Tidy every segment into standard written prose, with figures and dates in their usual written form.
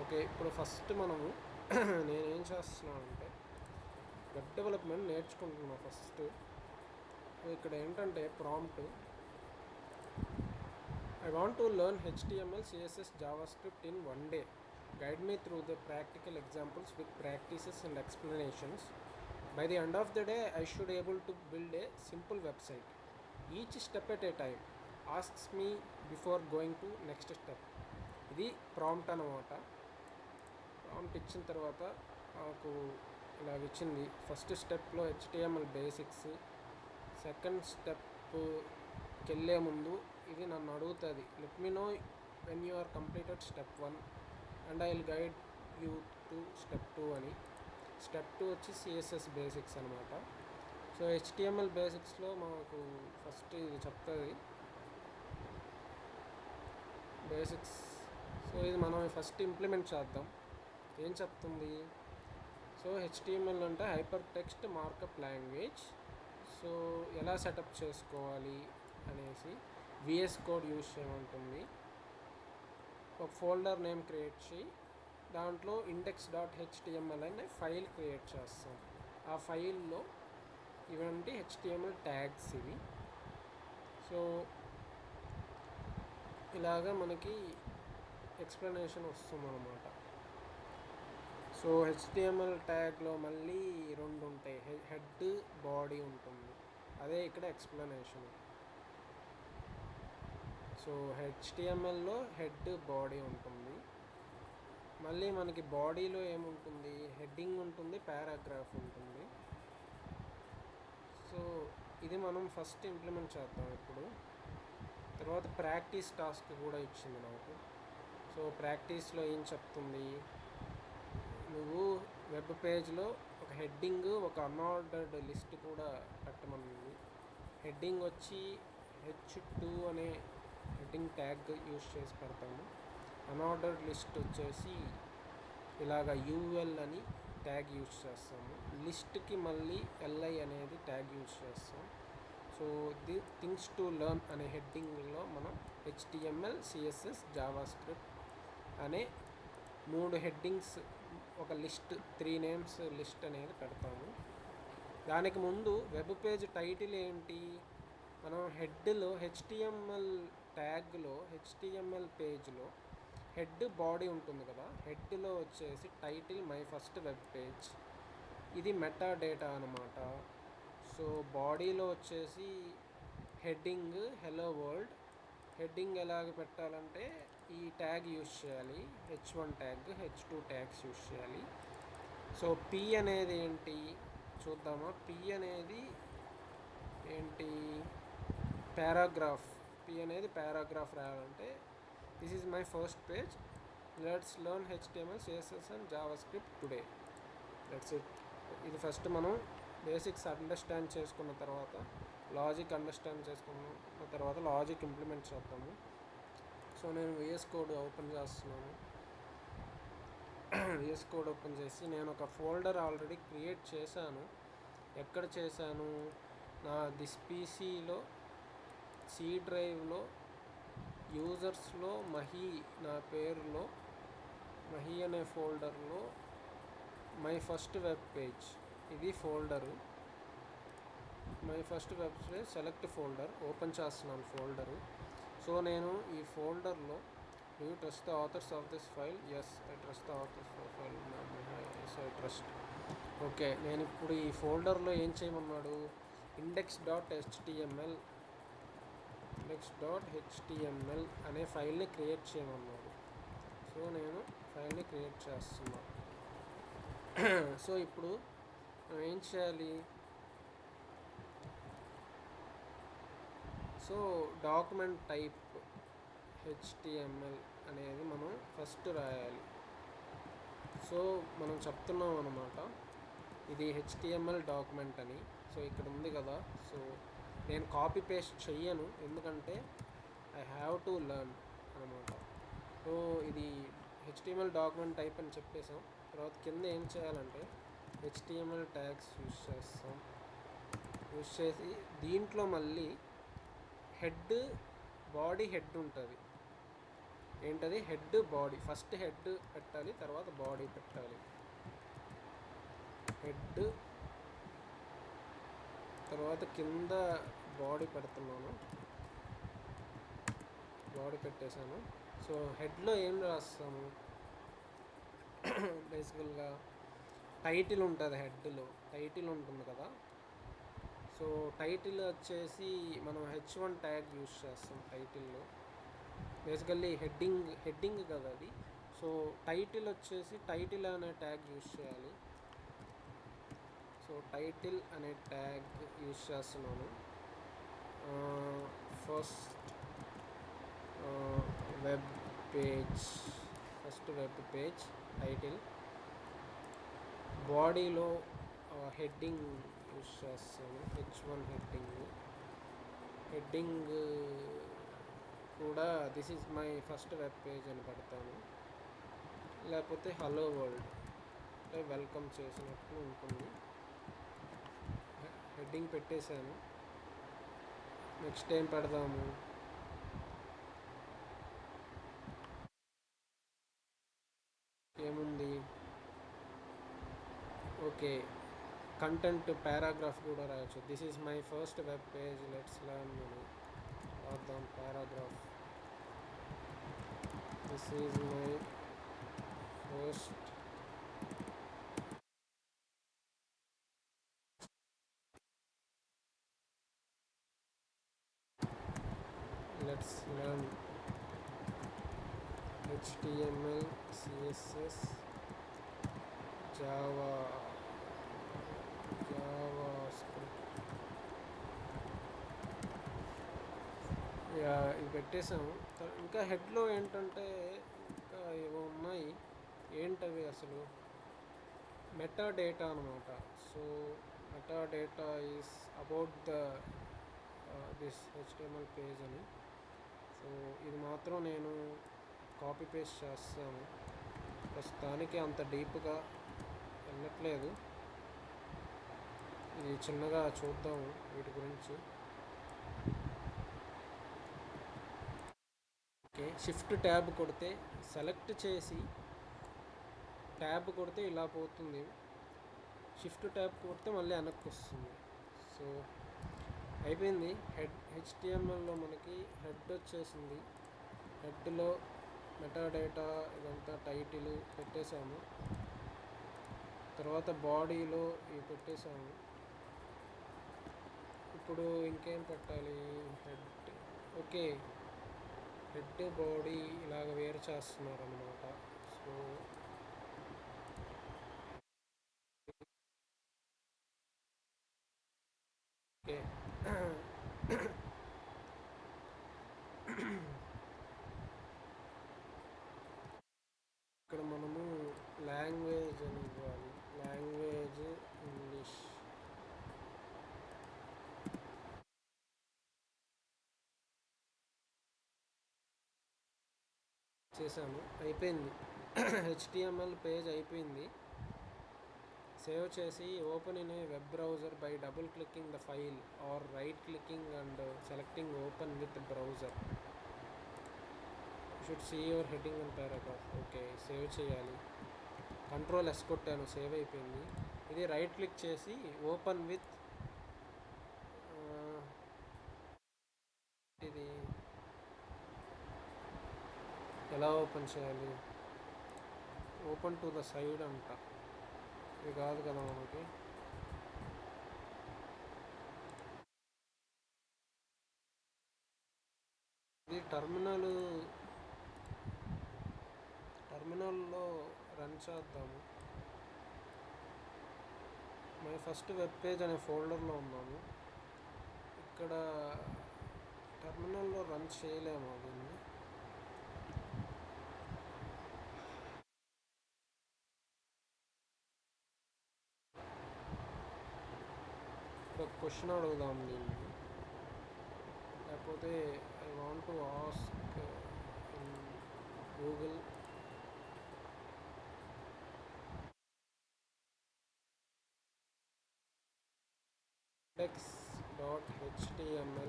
Okay. ఇప్పుడు first మనము నేనేం చేస్తున్నానంటే వెబ్ డెవలప్మెంట్ నేర్చుకుంటున్నా ఫస్ట్. ఇక్కడ ఏంటంటే prompt I want to learn HTML CSS JavaScript in one day. Guide me through the practical examples with practices and explanations. By the end of the day, I should able to build a simple website. Each step at a time. Asks me before going to next step. ఇది prompt అన్నమాట. Prompt ఇచ్చిన తర్వాత నాకు ఇలా ఇచ్చింది. First స్టెప్లో HTML basics, second స్టెప్కి వెళ్ళే ముందు ఇది నన్ను అడుగుతుంది, let me know when you are completed step 1 and I will guide you to step 2 అని. స్టెప్ 2 వచ్చి సిఎస్ఎస్ బేసిక్స్ అనమాట. సో హెచ్టిఎంఎల్ బేసిక్స్లో మనకు ఫస్ట్ ఇది చెప్తుంది బేసిక్స్. సో ఇది మనం ఫస్ట్ ఇంప్లిమెంట్ చేద్దాం. ఏం చెప్తుంది? సో హెచ్టిఎంఎల్ అంటే hyper text markup language. So ఎలా సెటప్ చేసుకోవాలి అనేసి విఎస్ కోడ్ యూజ్ చేయమంటుంది. ఒక ఫోల్డర్ నేమ్ క్రియేట్ చేయి, దాంట్లో index.html అనే ఫైల్ క్రియేట్ చేస్తాం. ఆ ఫైల్లో ఇవంటి హెచ్టిఎంఎల్ ట్యాగ్స్ ఇవి. సో ఇలాగా మనకి ఎక్స్ప్లెనేషన్ వస్తుందన్నమాట. సో హెచ్టిఎంఎల్ ట్యాగ్లో మళ్ళీ 2 ఉంటాయి, హెడ్ బాడీ ఉంటుంది. అదే ఇక్కడ ఎక్స్ప్లెనేషన్. సో హెచ్టిఎంఎల్లో హెడ్ బాడీ ఉంటుంది. మళ్ళీ మనకి బాడీలో ఏముంటుంది? హెడ్డింగ్ ఉంటుంది, పారాగ్రాఫ్ ఉంటుంది. సో ఇది మనం ఫస్ట్ ఇంప్లిమెంట్ చేద్దాం ఇప్పుడు. తర్వాత ప్రాక్టీస్ టాస్క్ కూడా ఇచ్చింది నాకు. సో ప్రాక్టీస్లో ఏం చెప్తుంది? నువ్వు వెబ్ పేజ్లో ఒక హెడ్డింగ్, ఒక అన్ఆర్డర్డ్ లిస్ట్ కూడా పెట్టమని. హెడ్డింగ్ వచ్చి H2 అనే హెడ్డింగ్ ట్యాగ్ యూజ్ చేసి పెడతాము. అన్ఆర్డర్డ్ లిస్ట్ వచ్చేసి ఇలాగ UL అని ట్యాగ్ యూజ్ చేస్తాము. లిస్ట్కి మళ్ళీ LI అనేది ట్యాగ్ యూజ్ చేస్తాం. So the things to learn అనే హెడ్డింగ్లో మనం HTML, CSS, జావాస్క్రిప్ట్ అనే 3 హెడ్డింగ్స్, ఒక లిస్ట్, 3 నేమ్స్ లిస్ట్ అనేది పెడతాము. దానికి ముందు వెబ్ పేజ్ టైటిల్ ఏంటి? మనం హెడ్లో HTML ట్యాగ్లో HTML పేజ్లో హెడ్ బాడీ ఉంటుంది కదా, హెడ్లో వచ్చేసి title my first web page, ఇది మెటా డేటా అనమాట. సో బాడీలో వచ్చేసి హెడ్డింగ్ హెలో వరల్డ్. హెడ్డింగ్ ఎలాగ పెట్టాలంటే ఈ ట్యాగ్ యూజ్ చేయాలి, H1 tag, H2 tags use చేయాలి. సో P అనేది ఏంటి చూద్దామా? P అనేది ఏంటి? పారాగ్రాఫ్. P అనేది పారాగ్రాఫ్ రాయాలంటే this is my first page, let's learn HTML, CSS and JavaScript today. That's it. ఇది ఫస్ట్ మనం బేసిక్స్ అండర్స్టాండ్ చేసుకున్న తర్వాత, లాజిక్ అండర్స్టాండ్ చేసుకున్న తర్వాత లాజిక్ ఇంప్లిమెంట్ చేద్దాము. సో నేను VS కోడ్ ఓపెన్ చేస్తున్నాను. VS కోడ్ ఓపెన్ చేసి నేను ఒక ఫోల్డర్ ఆల్రెడీ క్రియేట్ చేశాను. ఎక్కడ చేశాను? నా దిస్ పీసీలో సి డ్రైవ్లో యూజర్స్లో మహి నా పేరులో మహి అనే ఫోల్డర్లో మై ఫస్ట్ వెబ్ పేజ్, ఇది folder. My first web page select folder open చేస్తున్నాను ఫోల్డరు. సో నేను ఈ ఫోల్డర్లో do you trust the authors of this file? Yes, I trust the authors of file. Yes, I trust. Okay, నేను ఇప్పుడు ఈ ఫోల్డర్లో ఏం చేయమన్నాడు? index.html అనే ఫైల్ని క్రియేట్ చేయమన్నాడు. సో నేను ఫైల్ని క్రియేట్ చేస్తున్నాను. సో ఇప్పుడు మనం ఏం చేయాలి? సో డాక్యుమెంట్ టైప్ HTML అనేది మనం ఫస్ట్ రాయాలి. సో మనం చెప్తున్నాం అన్నమాట, ఇది HTML డాక్యుమెంట్ అని. సో ఇక్కడ ఉంది కదా. సో నేను కాపీ పేస్ట్ చెయ్యను, ఎందుకంటే ఐ హ్యావ్ టు లెర్న్ అనమాట. సో ఇది HTML డాక్యుమెంట్ టైప్ అని చెప్పేసాం. తర్వాత కింద ఏం చేయాలంటే HTML ట్యాగ్స్ యూజ్ చేస్తాం. యూజ్ చేసి దీంట్లో మళ్ళీ హెడ్, బాడీ హెడ్ ఉంటుంది. ఏంటది హెడ్ బాడీ, ఫస్ట్ హెడ్ పెట్టాలి, తర్వాత బాడీ పెట్టాలి. హెడ్ తర్వాత కింద బాడీ పెడుతున్నాను, బాడీ పెట్టేశాను. సో హెడ్లో ఏం రాస్తాము, బేసికల్గా టైటిల్ ఉంటుంది. హెడ్లో టైటిల్ ఉంటుంది కదా. సో టైటిల్ వచ్చేసి మనం H1 ట్యాగ్ యూస్ చేస్తాం టైటిల్లో. బేసికల్లీ హెడ్డింగ్ కదా అది. సో టైటిల్ వచ్చేసి టైటిల్ అనే ట్యాగ్ యూస్ చేయాలి. సో టైటిల్ అనే ట్యాగ్ యూస్ చేస్తున్నాను. First web page, first web page title. బాడీలో హెడ్డింగ్ యూస్ చేస్తాను, H1 హెడ్డింగ్ కూడా this is my first web page అని పెడతాను. లేకపోతే హలో వరల్డ్ అంటే వెల్కమ్ చేసినట్టు ఉంటుంది. హెడ్డింగ్ పెట్టేశాను. నెక్స్ట్ ఏం పెడదాము, ఏముంది, ఓకే కంటెంట్ పారాగ్రాఫ్ కూడా రాయొచ్చు. This is my first web page let's learn అని రాద్దాం. Paragraph, this is my first let's learn HTML CSS Java script. ఇది పెట్టేసాము. ఇంకా హెడ్లో ఏంటంటే ఇంకా ఏవో ఉన్నాయి. ఏంటవి అసలు, మెటా డేటా అనమాట. So meta data is about this HTML page అని. సో ఇది మాత్రం నేను కాపీ పేస్ట్ చేస్తాను. ప్రస్తుతానికి అంత డీప్గా వెళ్ళట్లేదు. ఇది చిన్నగా చూద్దాము వీటి గురించి. ఓకే, షిఫ్ట్ ట్యాబ్ కొడితే, సెలెక్ట్ చేసి ట్యాబ్ కొడితే ఇలా పోతుంది. షిఫ్ట్ ట్యాబ్ కొడితే మళ్ళీ వెనక్కి వస్తుంది. సో అయిపోయింది. HTMLలో మనకి హెడ్ వచ్చేసింది. హెడ్లో మెటా డేటా ఇదంతా టైటిల్ పెట్టేశాము. తర్వాత బాడీలో ఇవి పెట్టేశాము. ఇప్పుడు ఇంకేం పెట్టాలి, హెడ్. ఓకే, హెడ్ బాడీ ఇలాగ వేరు చేస్తున్నారు అన్నమాట. సో ఓకే ఇక్కడ మనము లాంగ్వేజ్ అని ఇవ్వాలి. Language English. చేశాను, అయిపోయింది. HTML పేజ్ అయిపోయింది. సేవ్ చేసి open in a web browser by double clicking the file or right clicking and selecting open with browser. Should see your heading and paragraph. Okay, save చేయాలి. Ctrl+S కొట్టాను, save అయిపోయింది. ఇది right click చేసి open with, ఇది ఎలా open చేయాలి, open to the side అంట. ఇది కాదు కదా మనకి. ఇది టర్మినల్లో రన్ చేద్దాము. మై ఫస్ట్ వెబ్ పేజ్ అనే ఫోల్డర్లో ఉన్నాము. ఇక్కడ టర్మినల్లో రన్ చేయలేము దీన్ని. ఒక క్వశ్చన్ అడుగుదాం దీన్ని. లేకపోతే I want to ask in Google index.html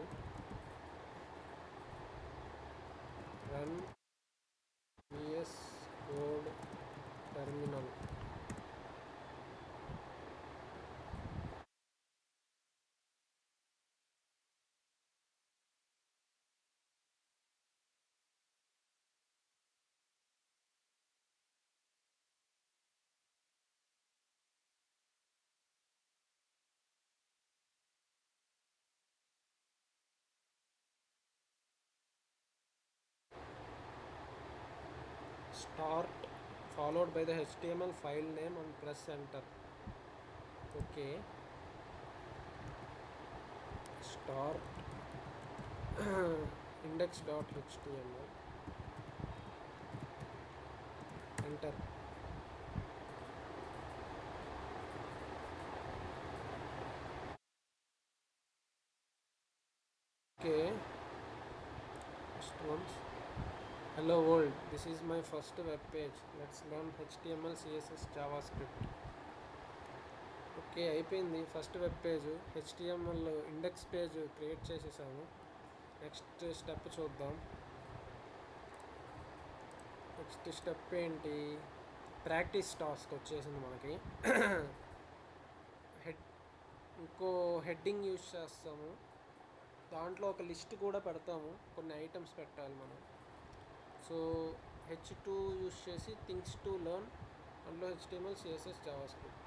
run start followed by the HTML file name and press enter. Okay, start index.html, enter. Okay, next ones. Hello world, this is my first web page. Let's learn HTML, CSS, JavaScript. Okay, అయిపోయింది first web page. HTML index page create చేసేసాము. Next step చూద్దాం. Next step ఏంటి, practice task వచ్చేసింది మనకి. ఇంకో heading use చేస్తాము, దాంట్లో ఒక లిస్ట్ కూడా పెడతాము, కొన్ని ఐటమ్స్ పెట్టాలి మనం. సో H2 యూజ్ చేసి థింగ్స్ టు లెర్న్, అందులో HTML, CSS, JavaScript.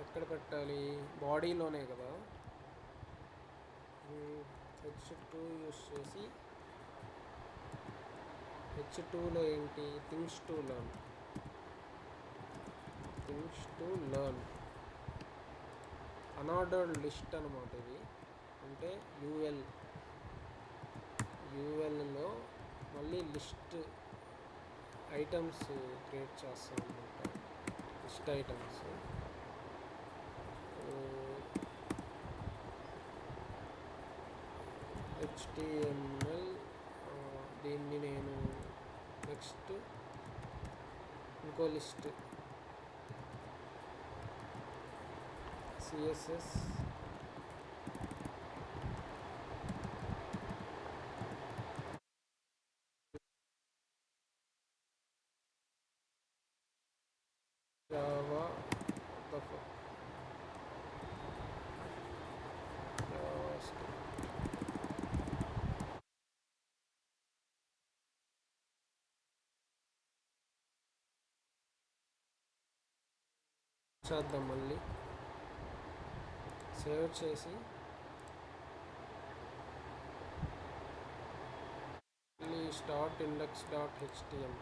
ఎక్కడ పెట్టాలి, బాడీలోనే కదా. H2 యూజ్ చేసి H2లో ఏంటి, things to learn. Unordered list అనమాట ఇది. అంటే యూఎల్లో మళ్ళీ లిస్ట్ ఐటమ్స్ క్రియేట్ చేస్తాం అనమాట. లిస్ట్ ఐటమ్స్ HTML, దీన్ని నేను నెక్స్ట్ ఇంకో లిస్ట్ CSS, చేద్దాం. మళ్ళీ సేవ్ చేసి మళ్ళీ start index.html,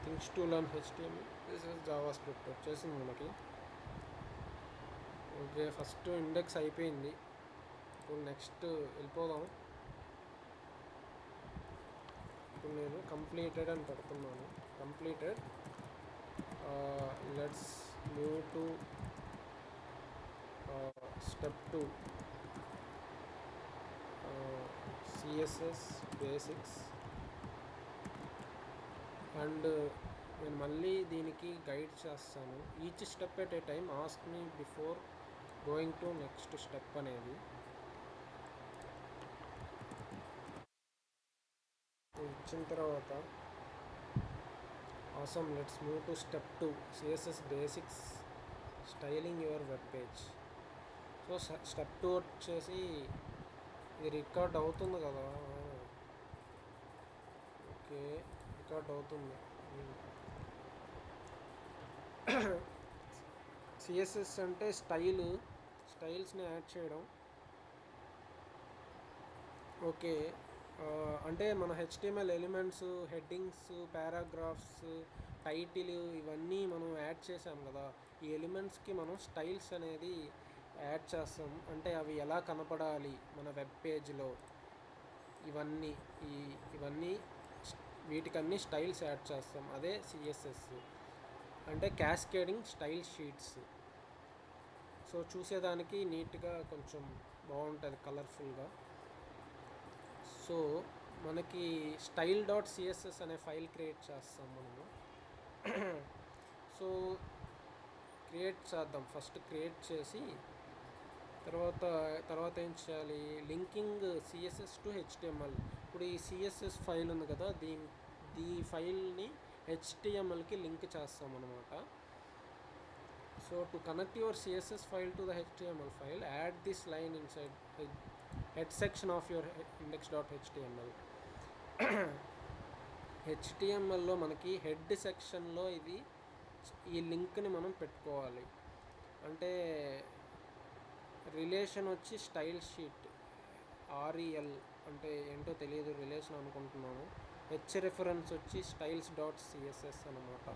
things to learn HTML, JavaScript వచ్చేసింది మనకి. ఓకే, ఫస్ట్ ఇండెక్స్ అయిపోయింది. ఇప్పుడు నెక్స్ట్ వెళ్ళిపోదాం. ఇప్పుడు నేను కంప్లీటెడ్ అని పెడుతున్నాను. Completed. Let's move to step 2, CSS basics. And నేను మళ్ళీ దీనికి గైడ్ చేస్తాను. Each step at a time, ask me before going to next step అనేది. ఇచ్చిన తర్వాత awesome, let's move to step 2, CSS basics, styling your web page. So step 2 వచ్చేసి ఇది record అవుతుంది కదా. ఓకే, రికార్డ్ అవుతుంది. CSS అంటే స్టైల్స్ని యాడ్ చేయడం. ఓకే, అంటే మన HTML elements, headings, paragraphs, title ఇవన్నీ మనం యాడ్ చేసాం కదా. ఈ ఎలిమెంట్స్కి మనం స్టైల్స్ అనేది యాడ్ చేస్తాం. అంటే అవి ఎలా కనపడాలి మన వెబ్ పేజ్లో, ఇవన్నీ వీటికన్నీ స్టైల్స్ యాడ్ చేస్తాం. అదే CSS అంటే క్యాస్కేడింగ్ స్టైల్ షీట్స్. సో చూసేదానికి నీట్గా కొంచెం బాగుంటుంది, కలర్ఫుల్గా. సో మనకి style.css అనే ఫైల్ క్రియేట్ చేస్తాం మనము. సో క్రియేట్ చేద్దాం. ఫస్ట్ క్రియేట్ చేసి తర్వాత ఏం చేయాలి, లింకింగ్ CSS టు HTML. ఇప్పుడు ఈ CSS ఫైల్ ఉంది కదా, ఈ ఫైల్ని HTMLకి లింక్ చేస్తాం అనమాట. So to connect your CSS file to the HTML file, add this line inside head section of your index.html. HTMLలో మనకి హెడ్ సెక్షన్లో ఈ లింక్ని మనం పెట్టుకోవాలి. అంటే రిలేషన్ వచ్చి స్టైల్ షీట్, ఆర్ఈఎల్ అంటే ఏంటో తెలియదు, రిలేషన్ అనుకుంటున్నాను. హెచ్ రిఫరెన్స్ వచ్చి స్టైల్స్ డాట్ సిఎస్ఎస్ అనమాట.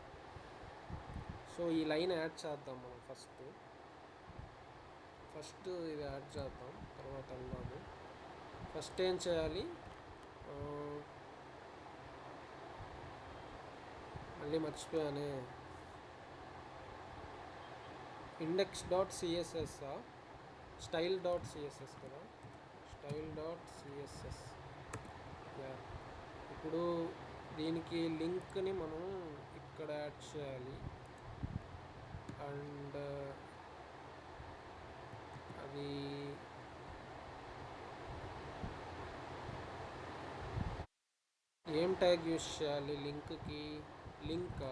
సో ఈ లైన్ యాడ్ చేద్దాం మనం ఫస్ట్ ఇది యాడ్ చేద్దాం, తర్వాత వెళ్దాము. ఫస్ట్ ఏం చేయాలి, మళ్ళీ మర్చిపోయానే, index dot CSS, style dot CSS కదా, స్టైల్ డాట్ సిఎస్ఎస్. ఇప్పుడు దీనికి లింక్ని మనం ఇక్కడ యాడ్ చేయాలి. అండ్ అది ఏం ట్యాగ్ యూస్ చేయాలి లింక్కి, లింక్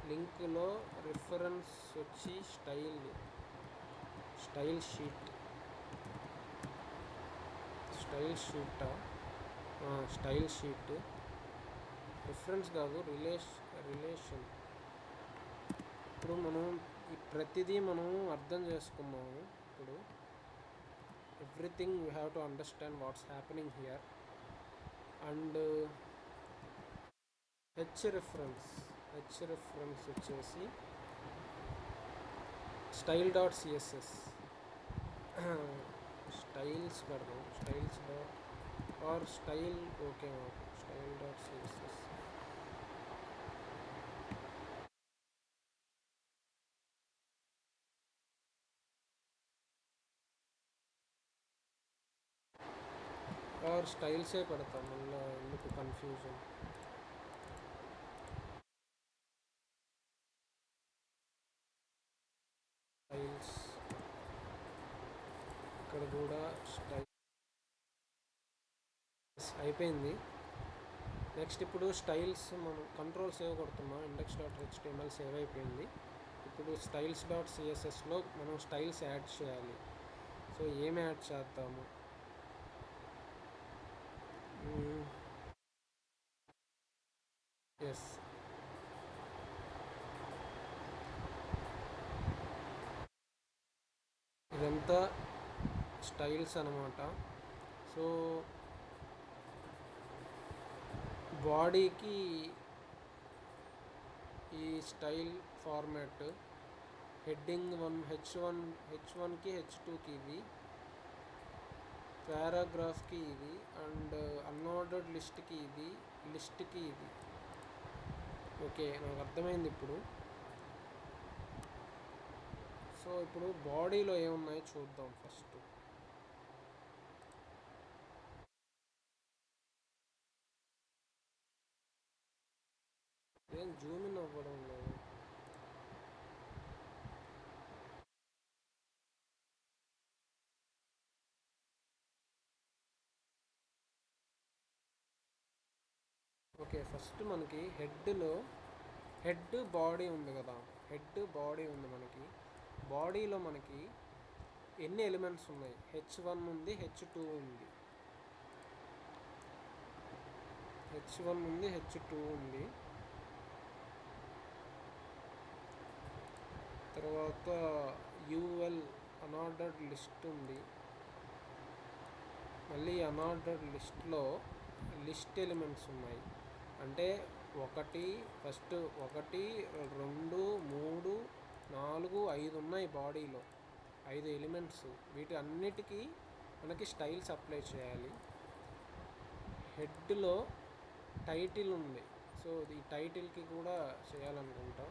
లింక్లో రిఫరెన్స్ వచ్చి style sheet, style sheet reference కాదు, రిలేషన్. ఇప్పుడు మనం ఈ ప్రతిదీ మనం అర్థం చేసుకున్నాము. ఇప్పుడు everything you have to understand what's happening here. And H reference వచ్చేసి స్టైల్ డాట్ సిఎస్ఎస్, స్టైల్స్ పెడదాం, styles dot or style, okay మాకు స్టైల్ డాట్ సిఎస్ఎస్. ఆర్ స్టైల్సే పెడతాం, మళ్ళీ ఎందుకు కన్ఫ్యూజన్. స్టైల్స్ ఇక్కడ కూడా స్టైల్ అయిపోయింది. నెక్స్ట్ ఇప్పుడు స్టైల్స్ మనం కంట్రోల్ సేవ్ కొడుతున్నాం, ఇండెక్స్ డాట్ హెచ్టిఎంఎల్ సేవ్ అయిపోయింది. ఇప్పుడు స్టైల్స్ డాట్ సిఎస్ఎస్లో మనం స్టైల్స్ యాడ్ చేయాలి. సో ఏం యాడ్ చేద్దాము, ఎస్ ఇదంతా స్టైల్స్ అనమాట. సో బాడీకి ఈ స్టైల్ ఫార్మాట్, హెడ్డింగ్ హెచ్1కి హెచ్2కి ఇది, పారాగ్రాఫ్కి ఇది, అండ్ అన్ఆర్డర్డ్ లిస్ట్కి ఇది. ఓకే నాకు అర్థమైంది ఇప్పుడు. సో ఇప్పుడు బాడీలో ఏమున్నాయో చూద్దాం ఫస్ట్. ఏం జూమ్ ఇన్ అవ్వడం లేదు. ఓకే ఫస్ట్ మనకి హెడ్ బాడీ ఉంది కదా, మనకి బాడీలో మనకి ఎన్ని ఎలిమెంట్స్ ఉన్నాయి, హెచ్1 ఉంది, హెచ్2 ఉంది, తర్వాత యూఎల్ అన్ఆర్డర్డ్ లిస్ట్ ఉంది. మళ్ళీ అన్ఆర్డర్డ్ లిస్ట్లో లిస్ట్ ఎలిమెంట్స్ ఉన్నాయి, అంటే 1 2 3 4 5 ఉన్నాయి బాడీలో, 5 ఎలిమెంట్స్. వీటి అన్నిటికీ మనకి స్టైల్స్ అప్లై చేయాలి. హెడ్లో టైటిల్ ఉంది, సో ఈ టైటిల్కి కూడా చేయాలనుకుంటా.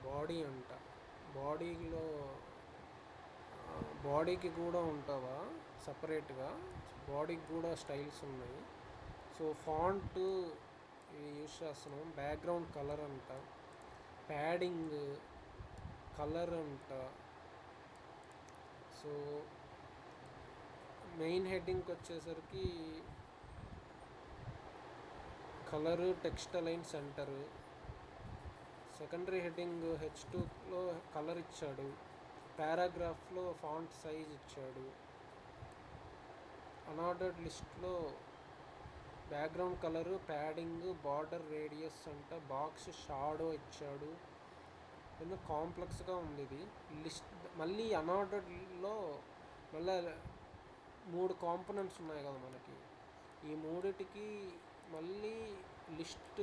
బాడీ అంట, బాడీకి కూడా ఉంటుందా సపరేట్గా, బాడీకి కూడా స్టైల్స్ ఉన్నాయి. సో ఫాంట్ యూస్ చేస్తున్నాం, బ్యాక్గ్రౌండ్ కలర్ అంట, ప్యాడింగ్ కలర్ అంట. సో మెయిన్ హెడ్డింగ్కి వచ్చేసరికి colour, text align centre. Secondary heading హెచ్2లో కలర్ ఇచ్చాడు, పారాగ్రాఫ్లో ఫాంట్ సైజ్ ఇచ్చాడు. అనార్డర్డ్ లిస్ట్లో background colour, padding, border radius అంట, బాక్స్ షాడో ఇచ్చాడు. కొంచెం కాంప్లెక్స్గా ఉంది ఇది లిస్ట్. మళ్ళీ అనార్డర్డ్లో మళ్ళీ 3 కాంపోనెంట్స్ ఉన్నాయి కదా మనకి. ఈ మూడిటికి మళ్ళీ లిస్ట్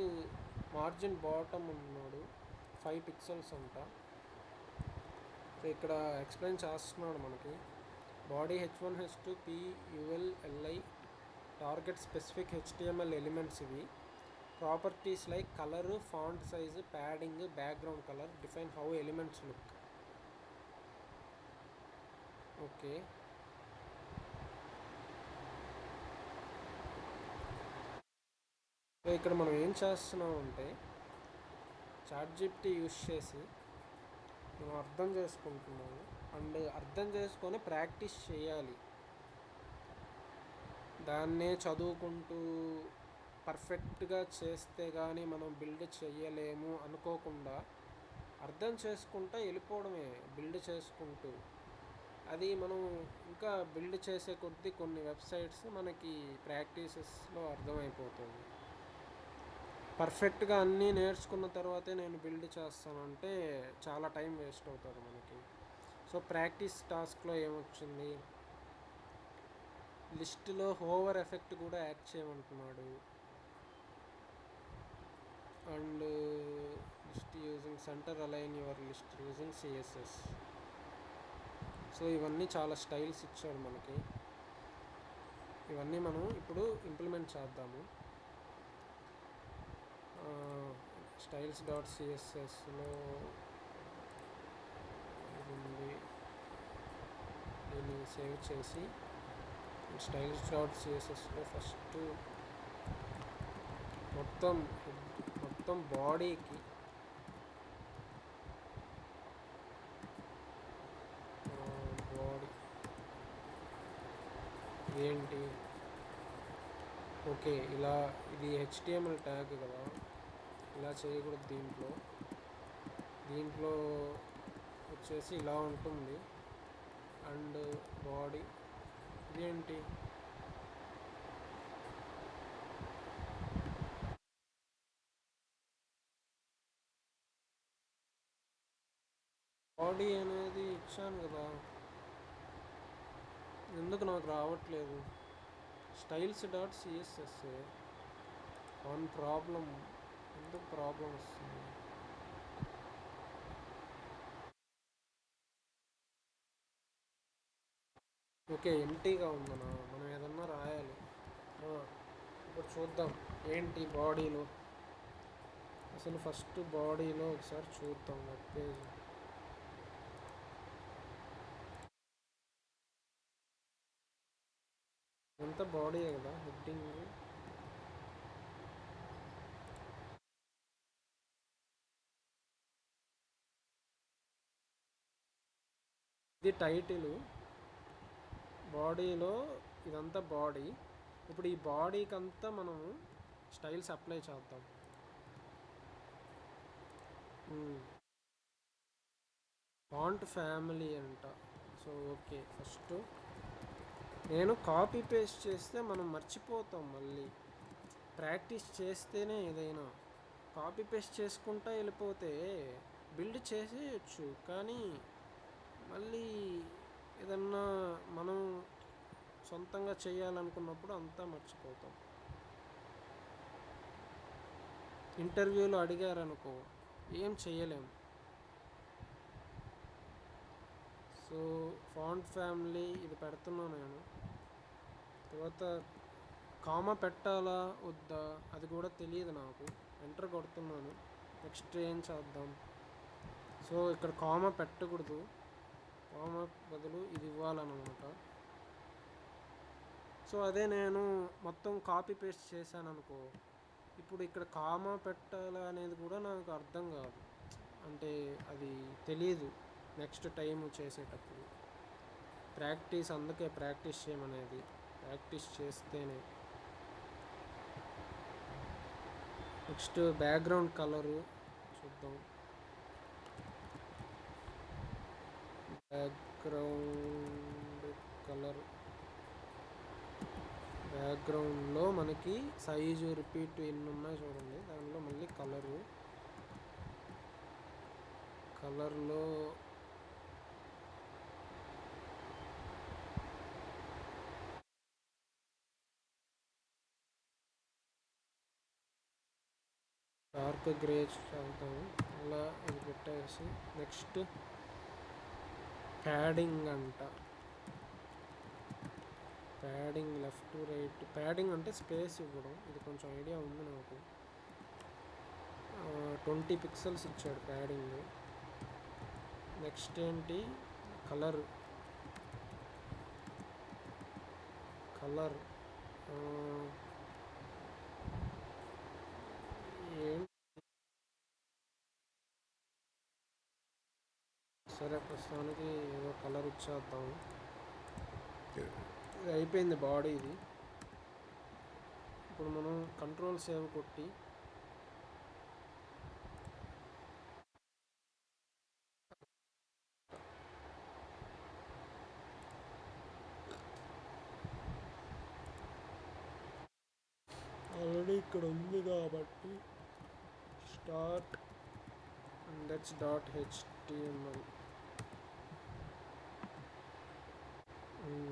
మార్జిన్ బాటమ్ ఉన్నాడు, 5 పిక్సెల్స్ అంట. సో ఇక్కడ ఎక్స్ప్లెయిన్ చేస్తున్నాడు మనకి. Body H1 H2 PUL LI target specific HTML elements ఇవి. Properties like colour, font size, padding, background colour define how elements look. Okay, so ఇక్కడ మనం ఏం చేస్తున్నాం అంటే చాట్‌జిపిటి యూస్ చేసి మనం అర్థం చేసుకుంటున్నాము. అండ్ అర్థం చేసుకొని ప్రాక్టీస్ చేయాలి. దాన్నే చదువుకుంటూ పర్ఫెక్ట్గా చేస్తే కానీ మనం బిల్డ్ చేయలేము అనుకోకుండా అర్థం చేసుకుంటూ వెళ్ళిపోవడమే, బిల్డ్ చేసుకుంటూ. అది మనం ఇంకా బిల్డ్ చేసే కొద్దీ కొన్ని వెబ్సైట్స్ మనకి ప్రాక్టీసెస్లో అర్థమైపోతుంది. పర్ఫెక్ట్గా అన్నీ నేర్చుకున్న తర్వాతే నేను బిల్డ్ చేస్తానంటే చాలా టైం వేస్ట్ అవుతుంది మనకి. సో ప్రాక్టీస్ టాస్క్లో ఏమొచ్చింది, లిస్ట్లో హోవర్ ఎఫెక్ట్ కూడా యాడ్ చేయమంటున్నాడు. And list using centre align your list using CSS. So ఇవన్నీ చాలా స్టైల్స్ ఇచ్చాడు మనకి. ఇవన్నీ మనం ఇప్పుడు ఇంప్లిమెంట్ చేద్దాము. styles.cssలో ఉంది, దీన్ని సేవ్ చేసి styles.cssలో ఫస్ట్ మొత్తం బాడీకి బాడీ ఏంటి, ఓకే ఇలా ఇది HTML ట్యాగ్ కదా, ఇలా చేయకూడదు. దీంట్లో వచ్చేసి ఇలా ఉంటుంది. అండ్ బాడీ ఇదేంటి, బాడీ అనేది ఇచ్చాను కదా, ఎందుకు నాకు రావట్లేదు. styles.css వన్ ప్రాబ్లం, ఎందుకు ప్రాబ్లం వస్తుంది. ఓకే, ఎంటీగా ఉందనా, మనం ఏదన్నా రాయాలి. ఇప్పుడు చూద్దాం ఏంటి బాడీలో. అసలు ఫస్ట్ బాడీలో ఒకసారి చూద్దాం వెబ్ పేజ్. ఎంత బాడీయే కదా, హెడ్డింగ్ ఇది టైటిల్. బాడీలో ఇదంతా బాడీ. ఇప్పుడు ఈ బాడీకి అంతా మనము స్టైల్స్ అప్లై చేద్దాం. ఫాంట్ ఫ్యామిలీ అంట. సో ఓకే, ఫస్ట్ నేను కాపీ పేస్ట్ చేస్తే మనం మర్చిపోతాం. మళ్ళీ ప్రాక్టీస్ చేస్తేనే ఏదైనా. కాపీ పేస్ట్ చేసుకుంటా వెళ్ళిపోతే బిల్డ్ చేసేయచ్చు, కానీ మళ్ళీ ఏదన్నా మనం సొంతంగా చేయాలనుకున్నప్పుడు అంతా మర్చిపోతాం. ఇంటర్వ్యూలో అడిగారనుకో ఏం చేయలేం. సో ఫాంట్ ఫ్యామిలీ ఇది పెడుతున్నాను నేను. తర్వాత కామా పెట్టాలా వద్దా అది కూడా తెలియదు నాకు. ఎంటర్ కొడుతున్నాను. నెక్స్ట్ ఏం చేద్దాం. సో ఇక్కడ కామా పెట్టకూడదు, కామా బదులు ఇది ఇవ్వాలన్నమాట. సో అదే నేను మొత్తం కాపీ పేస్ట్ చేశాను అనుకో, ఇప్పుడు ఇక్కడ కామా పెట్టాలా అనేది కూడా నాకు అర్థం కాదు. అంటే అది తెలియదు నెక్స్ట్ టైం చేసేటప్పుడు. ప్రాక్టీస్, అందుకే ప్రాక్టీస్ చేయమనేది. ప్రాక్టీస్ చేస్తేనే. నెక్స్ట్ బ్యాక్గ్రౌండ్ కలరు చూద్దాం. బ్యాక్గ్రౌండ్ కలర్ బ్యాక్గ్రౌండ్లో మనకి సైజు రిపీట్ ఎన్ని ఉన్నాయి చూడండి. దానిలో మళ్ళీ కలర్లో డార్క్ గ్రే చదువుతాము. అలా ఇది పెట్టేసి నెక్స్ట్ ప్యాడింగ్ అంట. Padding left right. ప్యాడింగ్ అంటే స్పేస్ ఇవ్వడం. ఇది కొంచెం ఐడియా ఉంది నాకు. 20 పిక్సెల్స్ ఇచ్చాడు ప్యాడింగ్. నెక్స్ట్ ఏంటి, కలర్ ఏంటి, సరే ప్రస్తుతానికి ఏదో కలర్ ఇచ్చేద్దాం. ఇది అయిపోయింది బాడీ. ఇది ఇప్పుడు మనం కంట్రోల్ సేవ్ కొట్టి ఆల్రెడీ ఇక్కడ ఉంది కాబట్టి స్టార్ట్ index.html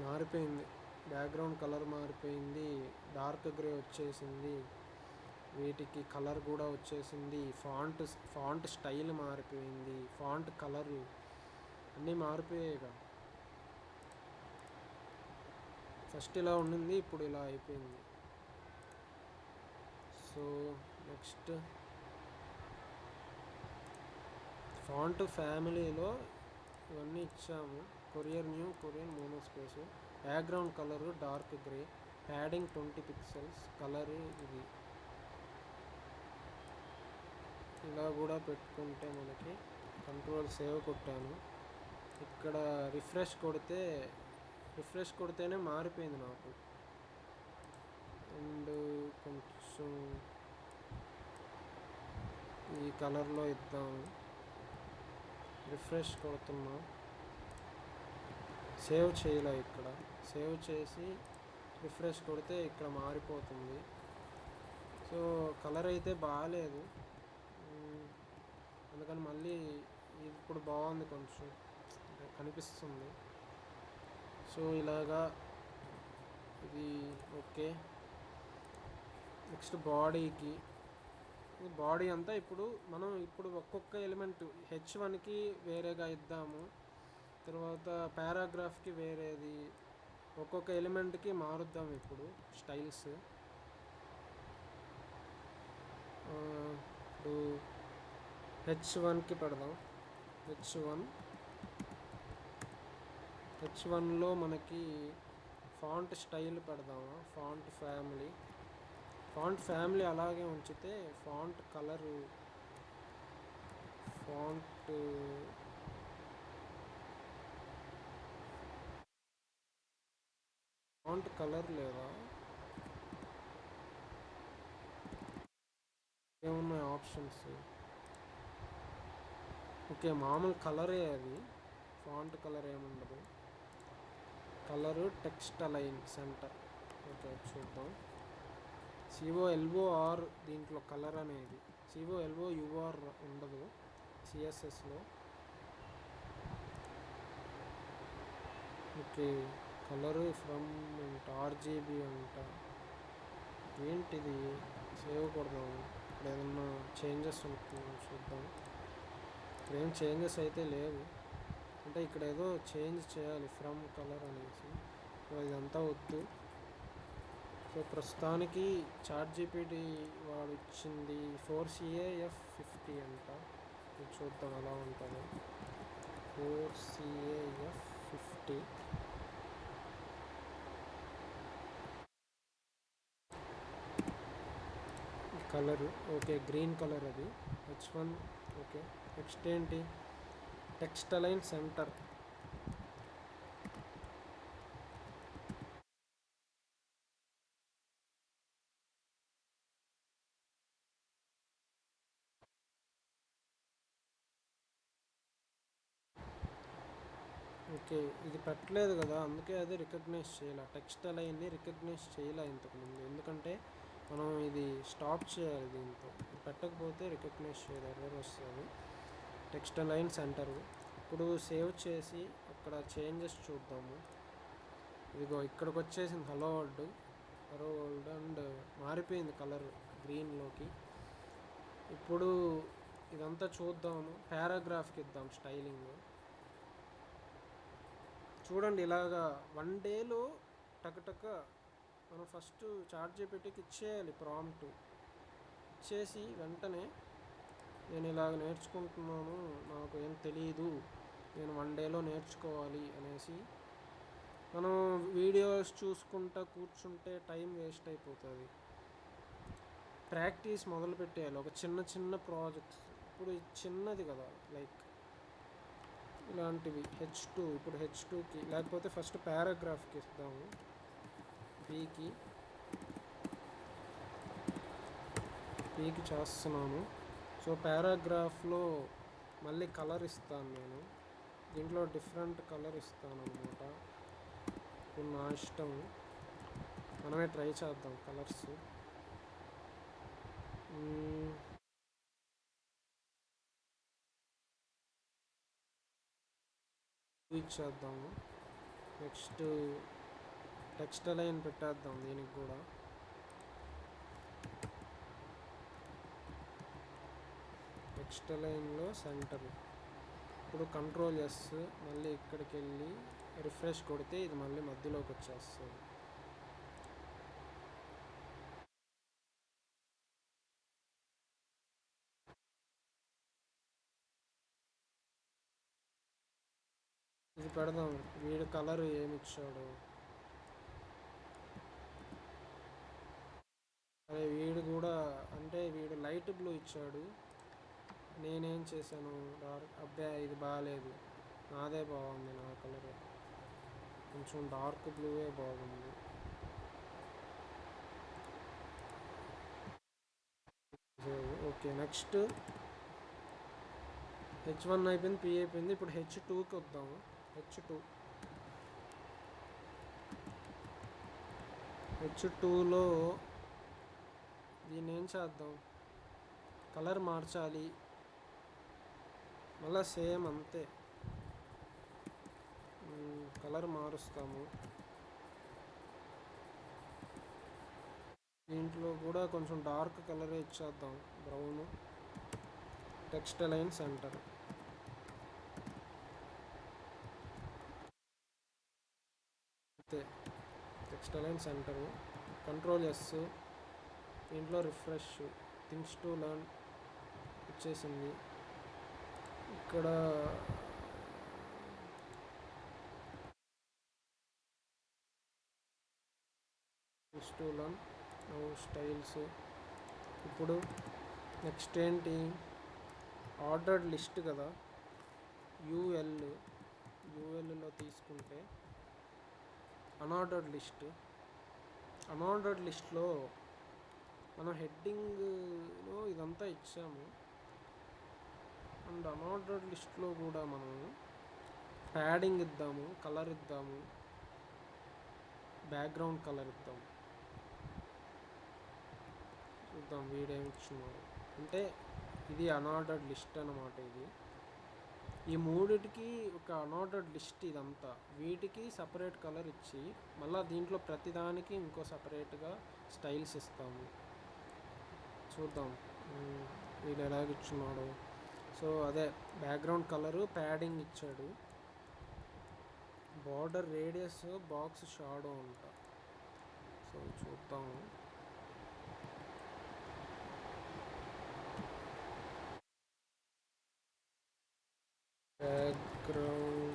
మారిపోయింది. బ్యాక్గ్రౌండ్ కలర్ మారిపోయింది. డార్క్ గ్రే వచ్చేసింది. వీటికి కలర్ కూడా వచ్చేసింది. ఫాంట్ స్టైల్ మారిపోయింది. ఫాంట్ కలరు అన్నీ మారిపోయాయిగా. ఫస్ట్ ఇలా ఉండింది, ఇప్పుడు ఇలా అయిపోయింది. సో నెక్స్ట్ ఫాంట్ ఫ్యామిలీలో ఇవన్నీ ఇచ్చాము. Korean monospace, background colour dark grey, padding 20 pixels, colour ఇది. ఇలా కూడా పెట్టుకుంటే మనకి కంట్రోల్ సేవ్ కొట్టాను. ఇక్కడ రిఫ్రెష్ కొడితేనే మారిపోయింది నాకు. అండ్ కొంచెం ఈ కలర్లో ఇద్దాము. రిఫ్రెష్ కొడుతున్నా, సేవ్ చేయలే. ఇక్కడ సేవ్ చేసి రిఫ్రెష్ కొడితే ఇక్కడ మారిపోతుంది. సో కలర్ అయితే బాగాలేదు, అందుకని మళ్ళీ ఇప్పుడు బాగుంది, కొంచెం కనిపిస్తుంది. సో ఇలాగా ఇది ఓకే. నెక్స్ట్ బాడీ అంతా ఇప్పుడు ఒక్కొక్క ఎలిమెంట్ H1కి వేరేగా ఇద్దాము. తర్వాత పారాగ్రాఫ్కి వేరేది, ఒక్కొక్క ఎలిమెంట్కి మారుద్దాం ఇప్పుడు స్టైల్స్. ఇప్పుడు H1కి పెడదాం. H1లో మనకి ఫాంట్ స్టైల్ పెడదామా. ఫాంట్ ఫ్యామిలీ అలాగే ఉంచితే ఫాంట్ కలర్ లేదా, ఏమున్నాయి ఆప్షన్స్? ఓకే, మామూలు కలరే అది, ఫాంట్ కలర్ ఏముండదు. Colour text align centre. Okay చూద్దాం. COLOR దీంట్లో కలర్ అనేది, COLOUR ఉండదు CSSలో. ఓకే, కలరు ఫ్రమ్ అంట, RGB అంట. ఏంటిది, సేవ్ కొడదాం. ఇప్పుడు ఏదన్నా చేంజెస్ ఉంటుందో చూద్దాం. ఇక్కడేం చేంజెస్ అయితే లేవు, అంటే ఇక్కడ ఏదో చేంజ్ చేయాలి ఫ్రమ్ కలర్ అనేసి. ఇదంతా వద్దు. సో ప్రస్తుతానికి ChatGPT వాడు ఇచ్చింది 4CAF50 అంట. చూద్దాం ఎలా ఉంటుందో. 4CAF50 colour. Okay, green colour అది H1. ఓకే, నెక్స్ట్ ఏంటి, టెక్స్ట్ అలైన్ సెంటర్. ఓకే, ఇది పెట్టలేదు కదా, అందుకే అది రికగ్నైజ్ చేయాలి. టెక్స్ట్ అలైన్ని రికగ్నైజ్ చేయాలి ఇంతకుముందు, ఎందుకంటే మనం ఇది స్టాప్ చేయాలి దీంతో. పెట్టకపోతే రికగ్నైజ్ చేయాలి, ఎర్రర్ వస్తుంది. Text align centre. ఇప్పుడు సేవ్ చేసి అక్కడ చేంజెస్ చూద్దాము. ఇదిగో ఇక్కడికి వచ్చేసింది హలో వరల్డ్ అండ్ మారిపోయింది కలర్ గ్రీన్లోకి. ఇప్పుడు ఇదంతా చూద్దాము. పారాగ్రాఫ్కి ఇద్దాం స్టైలింగ్. చూడండి ఇలాగా 1 డేలో టకటక మనం ఫస్ట్ ChatGPTకి ఇచ్చేయాలి ప్రాంప్ట్. ఇచ్చేసి వెంటనే నేను ఇలాగ నేర్చుకుంటున్నాను, నాకు ఏం తెలియదు, నేను 1 డేలో నేర్చుకోవాలి అనేసి మనం వీడియోస్ చూసుకుంటా కూర్చుంటే టైం వేస్ట్ అయిపోతుంది. ప్రాక్టీస్ మొదలు పెట్టేయాలి, ఒక చిన్న చిన్న ప్రాజెక్ట్స్. ఇప్పుడు చిన్నది కదా, లైక్ ఇలాంటివి H2. ఇప్పుడు H2కి లేకపోతే ఫస్ట్ పారాగ్రాఫ్కి ఇస్తాము. పీకి చేస్తున్నాను. సో పారాగ్రాఫ్లో మళ్ళీ కలర్ ఇస్తాను నేను. దీంట్లో డిఫరెంట్ కలర్ ఇస్తాను అనమాట. ఇప్పుడు నా ఇష్టం, మనమే ట్రై చేద్దాం కలర్స్. ఇచ్చేద్దాము. నెక్స్ట్ టెక్స్ట్ అలైన్ పెట్టేద్దాం దీనికి కూడా. టెక్స్ట్ అలైన్లో సెంటర్. ఇప్పుడు Ctrl+S, మళ్ళీ ఇక్కడికి వెళ్ళి రిఫ్రెష్ కొడితే ఇది మళ్ళీ మధ్యలోకి వచ్చేస్తుంది. ఇది పెడదాం, వీడు కలర్ ఏమిచ్చాడు. అదే వీడు కూడా, అంటే వీడు లైట్ బ్లూ ఇచ్చాడు, నేనేం చేశాను డార్క్. అబ్బాయి ఇది బాగాలేదు, నాదే బాగుంది, నా కలర్ కొంచెం డార్క్ బ్లూవే బాగుంది. ఓకే, నెక్స్ట్ H1 అయిపోయింది, P అయిపోయింది. ఇప్పుడు H2కి వద్దాము. H2లో దీన్ని ఏం చేద్దాం, కలర్ మార్చాలి. మళ్ళీ సేమ్ అంతే, కలర్ మారుస్తాము. దీంట్లో కూడా కొంచెం డార్క్ కలరే ఇచ్చేద్దాం, బ్రౌన్. Text align centre. అంతే, టెక్స్ట్ అలైన్ సెంటరు. Ctrl+S, దీంట్లో రిఫ్రెష్, థింగ్స్ టు లర్న్ వచ్చేసింది. ఇక్కడ థింగ్స్ టు లర్న్ స్టైల్స్. ఇప్పుడు నెక్స్ట్ ఏంటి, ఆర్డర్డ్ లిస్ట్ కదా, యూఎల్లో తీసుకుంటే అన్ఆర్డర్డ్ లిస్ట్లో మనం హెడ్డింగ్లో ఇదంతా ఇచ్చాము. అండ్ అన్ఆర్డర్డ్ లిస్ట్లో కూడా మనం ప్యాడింగ్ ఇద్దాము, కలర్ ఇద్దాము, బ్యాక్గ్రౌండ్ కలర్ ఇద్దాము. చూద్దాం వీడేమి ఇచ్చున్నాడు. అంటే ఇది అన్ఆర్డర్డ్ లిస్ట్ అన్నమాట. ఇది ఈ మూడిటికి ఒక అన్ఆర్డర్డ్ లిస్ట్ ఇదంతా. వీటికి సపరేట్ కలర్ ఇచ్చి మళ్ళీ దీంట్లో ప్రతిదానికి ఇంకో సపరేట్గా స్టైల్స్ ఇస్తాము. చూద్దాం వీడు ఎలాగిచ్చున్నాడు. సో అదే బ్యాక్గ్రౌండ్ కలరు, ప్యాడింగ్ ఇచ్చాడు, బార్డర్ రేడియస్, బాక్స్ షాడో అంట. సో చూద్దాము. Background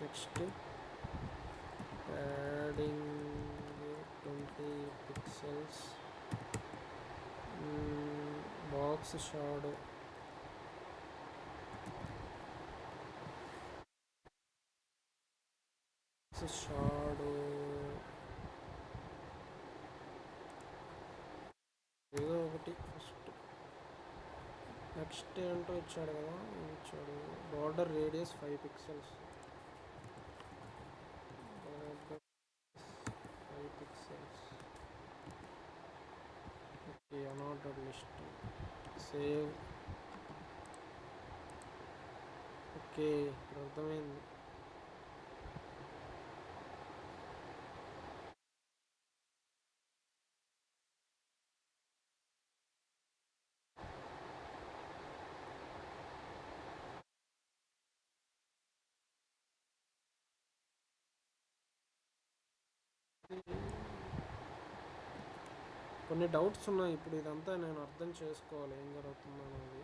next padding 20 pixels, box shadow, ఏదో నెక్స్ట్ ఏంటో ఇచ్చాడు కదా, ఇచ్చాడు border radius 5 pixels. Border 5 pixels. Okay, unordered list save. Okay, ఇప్పుడు అర్థమైంది. కొన్ని డౌట్స్ ఉన్నాయి, ఇప్పుడు ఇదంతా నేను అర్థం చేసుకోవాలి ఏం జరుగుతుందో అనేది.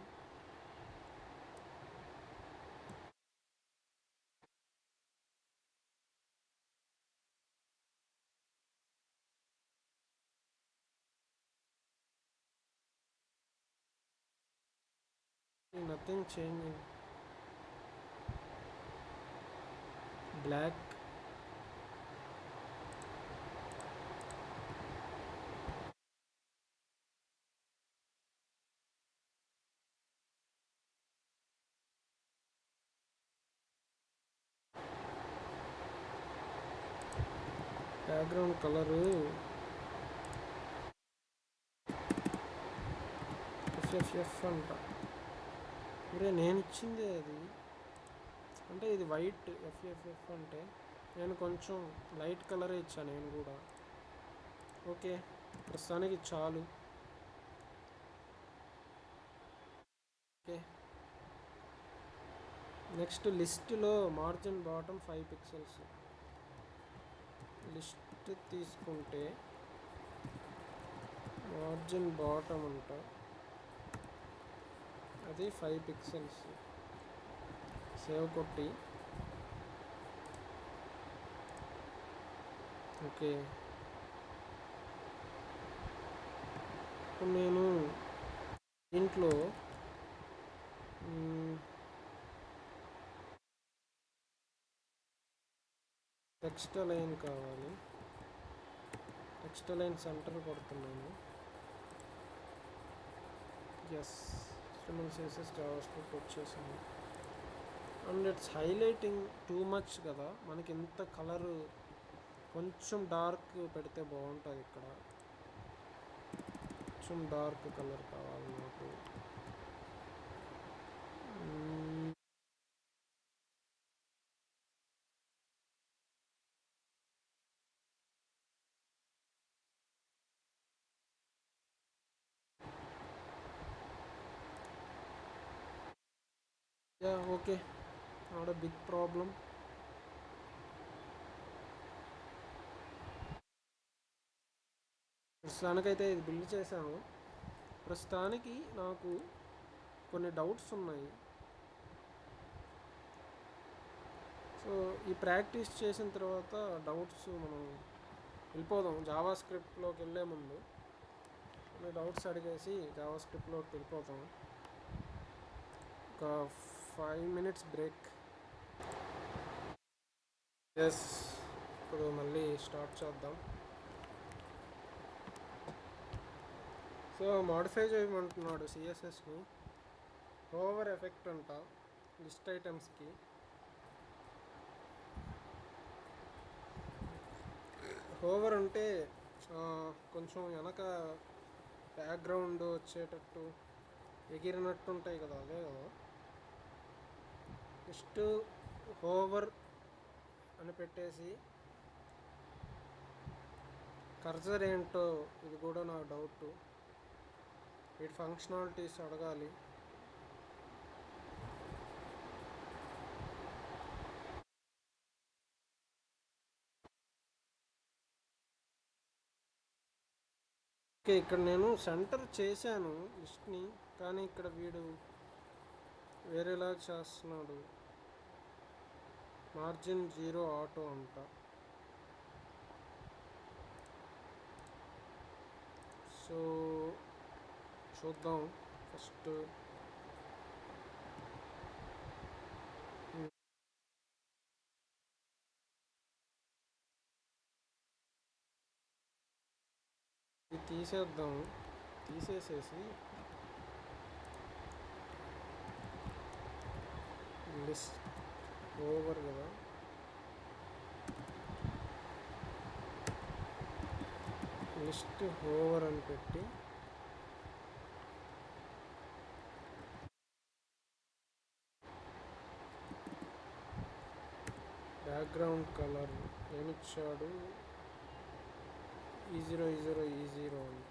Nothing changing. Black. Background colour FFF అంట. ఒరే నేను ఇచ్చిందే అది, అంటే ఇది వైట్ ఎఫ్ఎఫ్ఎఫ్ అంటే నేను కొంచెం లైట్ కలరే ఇచ్చాను నేను కూడా. ఓకే, ప్రస్తుతానికి చాలు. ఓకే, నెక్స్ట్ లిస్ట్లో మార్జిన్ బాటమ్ 5 పిక్సెల్స్. లిస్ట్ తీసుకుంటే మార్జిన్ బాటమ్ అంట, అది 5 పిక్సెల్స్. సేవ్ కొట్టి ఓకే. ఇప్పుడు నేను దీంట్లో టెక్స్ట్ లైన్ కావాలి. టెక్స్ట్ లైన్ సెంటర్ కొడుతున్నాను. ఎస్, HTML జావాస్క్రిప్ట్ వచ్చేసింది. And it's highlighting too much కదా, మనకి ఇంత కలరు కొంచెం డార్క్ పెడితే బాగుంటుంది. ఇక్కడ కొంచెం డార్క్ కలర్ కావాలి నాకు. Yeah okay, not a big problem. ప్రస్తుతానికైతే ఇది బిల్డ్ చేశాను. ప్రస్తుతానికి నాకు కొన్ని డౌట్స్ ఉన్నాయి. సో ఈ ప్రాక్టీస్ చేసిన తర్వాత డౌట్స్ మనం వెళ్ళిపోదాం. జావా స్క్రిప్ట్లోకి వెళ్ళే ముందు కొన్ని డౌట్స్ అడిగేసి జావా స్క్రిప్ట్లోకి వెళ్ళిపోతాం. ఒక 5 minutes బ్రేక్. ఎస్, ఇప్పుడు మళ్ళీ స్టార్ట్ చేద్దాం. సో మాడిఫై చేయమంటున్నాడు సిఎస్ఎస్ని. ఓవర్ ఎఫెక్ట్ అంట లిస్ట్ ఐటమ్స్కి. ఓవర్ అంటే కొంచెం వెనక బ్యాక్గ్రౌండ్ వచ్చేటట్టు ఎగిరినట్టు ఉంటాయి కదా, అదే కదా. జస్ట్ ఓవర్ అని పెట్టేసి కర్సర్ ఏంటో ఇది కూడా నా డౌట్. వీటి ఫంక్షనాలిటీస్ అడగాలి. ఓకే, ఇక్కడ నేను సెంటర్ చేశాను లిస్ట్ని, కానీ ఇక్కడ వీడు వేరేలా చేస్తున్నాడు. మార్జిన్ 0 ఆటో అంట. సో చూద్దాం ఫస్ట్. ఇది తీసేద్దాం. తీసేసేసి లిస్ట్ ఓవర్ కదా, లిస్ట్ ఓవర్ అని పెట్టి బ్యాక్గ్రౌండ్ కలర్ ఏమిచ్చాడు, E0 అంట.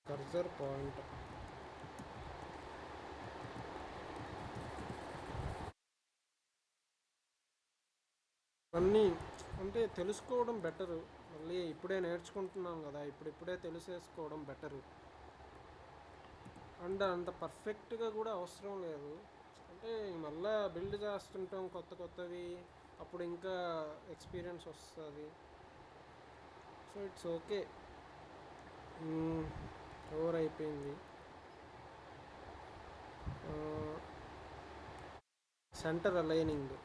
కర్సర్ పాయింట్ అన్నీ అంటే తెలుసుకోవడం బెటరు. మళ్ళీ ఇప్పుడే నేర్చుకుంటున్నాం కదా, ఇప్పుడే తెలిసేసుకోవడం బెటరు. అండ్ అంత పర్ఫెక్ట్గా కూడా అవసరం లేదు. అంటే మళ్ళీ బిల్డ్ చేస్తుంటాం కొత్తవి, అప్పుడు ఇంకా ఎక్స్పీరియన్స్ వస్తుంది. So it's okay. ఓవర్ అయిపోయింది. సెంటర్ అలైనింగ్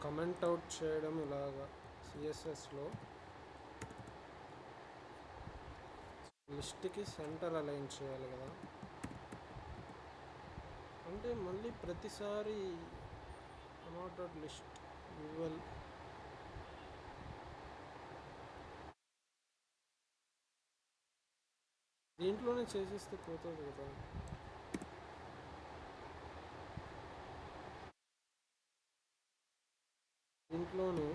కమెంట్ అవుట్ చేయడం ఇలాగా సిఎస్ఎస్లో లిస్ట్కి సెంటర్ అలైన్ చేయాలి కదా. అంటే మళ్ళీ ప్రతిసారి అనార్డర్డ్ లిస్ట్ యూఎల్ దీంట్లోనే చేసేస్తే పోతుంది కదా. దీంట్లోనే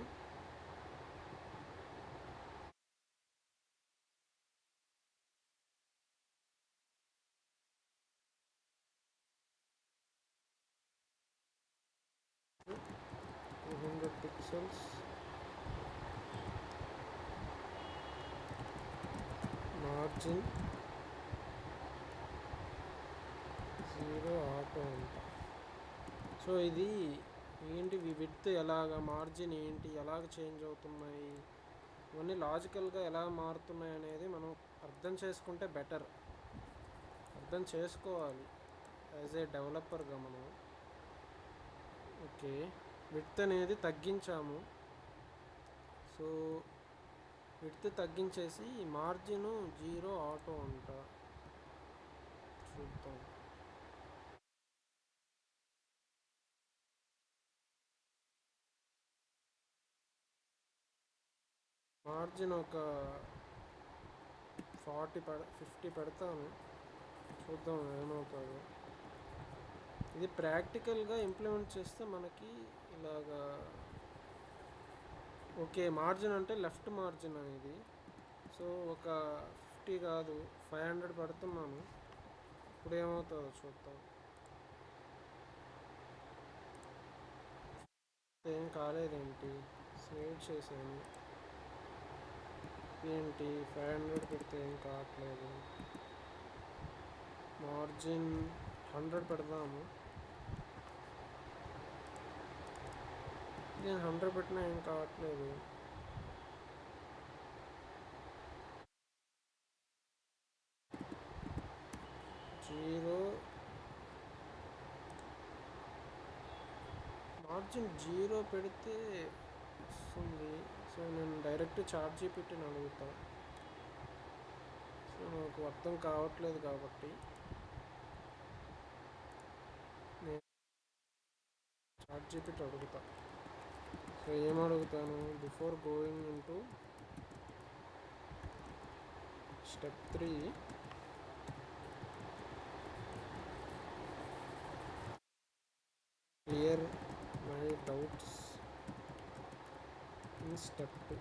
పిక్సెల్స్ మార్జిన్ 0 ఆటో అంట. సో ఇది ఏంటి, విడ్త్ ఎలాగ, మార్జిన్ ఏంటి, ఎలాగ చేంజ్ అవుతున్నాయి, ఇవన్నీ లాజికల్గా ఎలా మారుతున్నాయి అనేది మనం అర్థం చేసుకుంటే బెటర్. అర్థం చేసుకోవాలి యాజ్ ఏ డెవలపర్గా మనం. ఓకే, విడ్త్ అనేది తగ్గించాము. సో విడ్త్ తగ్గించేసి మార్జిన్ 0 ఆటో అంట. చూద్దాం. మార్జిన్ ఒక 50 పెడతాను, చూద్దాం ఏమవుతుందో. ఇది ప్రాక్టికల్గా ఇంప్లిమెంట్ చేస్తే మనకి ఇలాగా ఓకే. మార్జిన్ అంటే లెఫ్ట్ మార్జిన్ అనేది. సో ఒక 50 కాదు 500 పెడుతున్నాను. ఇప్పుడు ఏమవుతుందో చూద్దాం. ఏం కాలేదేంటి, సేవ్ చేసాను. ఏంటి 500 పెడితే ఏం కావట్లేదు. మార్జిన్ 100 పెడదాము. నేను 100 పెట్టినా ఏం కావట్లేదు. మార్జిన్ 0 పెడితే వస్తుంది. సో నేను డైరెక్ట్ ChatGPTని అడుగుతా. సో నాకు అర్థం కావట్లేదు కాబట్టి నేను ChatGPT అడుగుతా. సో ఏం అడుగుతాను, before going into step 3 clear my doubts in step 2.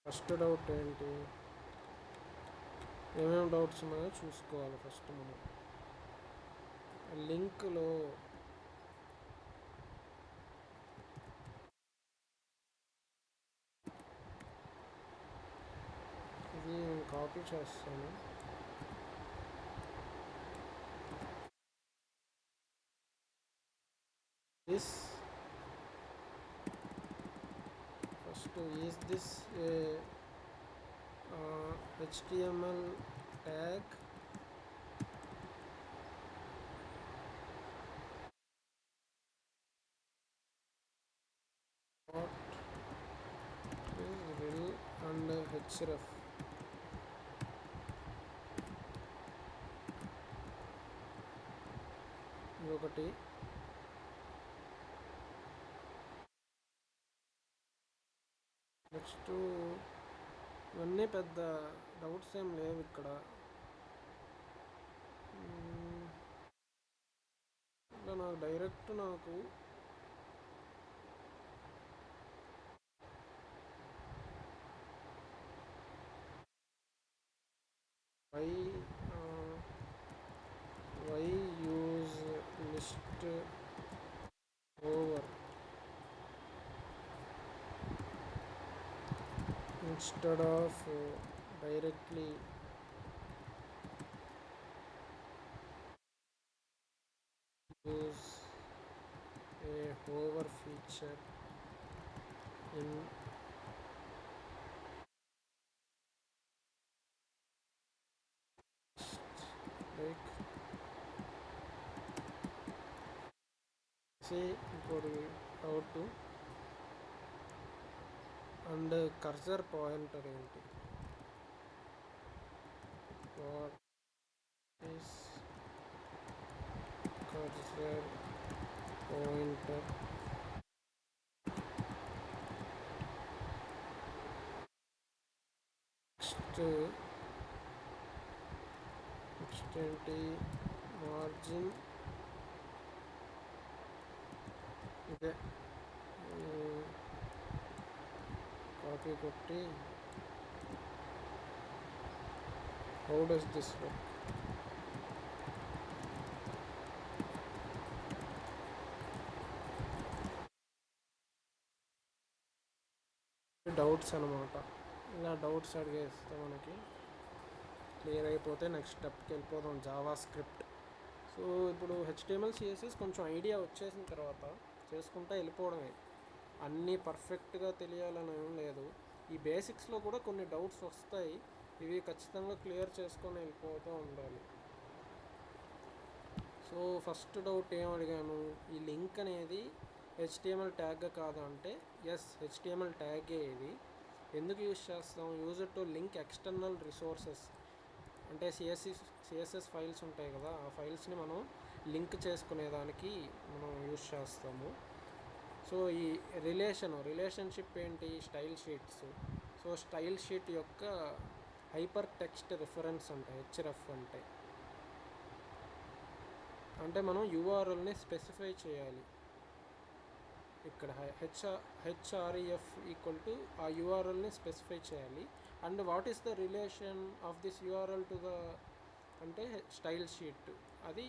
First doubt ఏంటి, ఏమేమి డౌట్స్ ఉన్నాయో చూసుకోవాలి ఫస్ట్ మనం. లింక్లో ఇది నేను కాపీ చేస్తాను. ఇది this first, is this a HTML tag? What is rel and href? ఒకటి. నెక్స్ట్ ఇవన్నీ పెద్ద డౌట్స్ ఏం లేవు ఇక్కడ. ఇలా నాకు డైరెక్ట్ నాకు why use list over instead of directly use a hover feature in like say ఇంకోటి డౌట్. అండ్ కర్సర్ పాయింటర్ ఏంటి? What is cursor pointer? Next ఏంటి? మార్జిన్ ఇదే కాపీ కొట్టి how does this work? Doubts అనమాట. ఇలా doubts అడిగేస్తే మనకి clear అయిపోతే next స్టెప్కి వెళ్ళిపోదాం, జావా స్క్రిప్ట్. సో ఇప్పుడు HTML CSS కొంచెం ఐడియా వచ్చేసిన తర్వాత చేసుకుంటూ వెళ్ళిపోవడమే. అన్నీ పర్ఫెక్ట్గా తెలియాలని ఏం లేదు. ఈ బేసిక్స్లో కూడా కొన్ని డౌట్స్ వస్తాయి, ఇవి ఖచ్చితంగా క్లియర్ చేసుకొని వెళ్ళిపోతూ ఉండాలి. సో ఫస్ట్ డౌట్ ఏం అడిగాను, ఈ లింక్ అనేది HTML ట్యాగ్ కాదా అంటే ఎస్, HTML ట్యాగే ఇది. ఎందుకు యూజ్ చేస్తాం? User to link external resources, అంటే సిఎస్ఎస్ ఫైల్స్ ఉంటాయి కదా, ఆ ఫైల్స్ని మనం లింక్ చేసుకునేదానికి మనం యూజ్ చేస్తాము. సో ఈ రిలేషన్షిప్ ఏంటి? Style sheets. So style sheet యొక్క హైపర్ టెక్స్ట్ రిఫరెన్స్ అంటే HREF అంటే మనం URLని స్పెసిఫై చేయాలి. ఇక్కడ href ఈక్వల్ టు ఆ URLని స్పెసిఫై చేయాలి. And what is the relation of this URL to the అంటే స్టైల్ షీట్, అది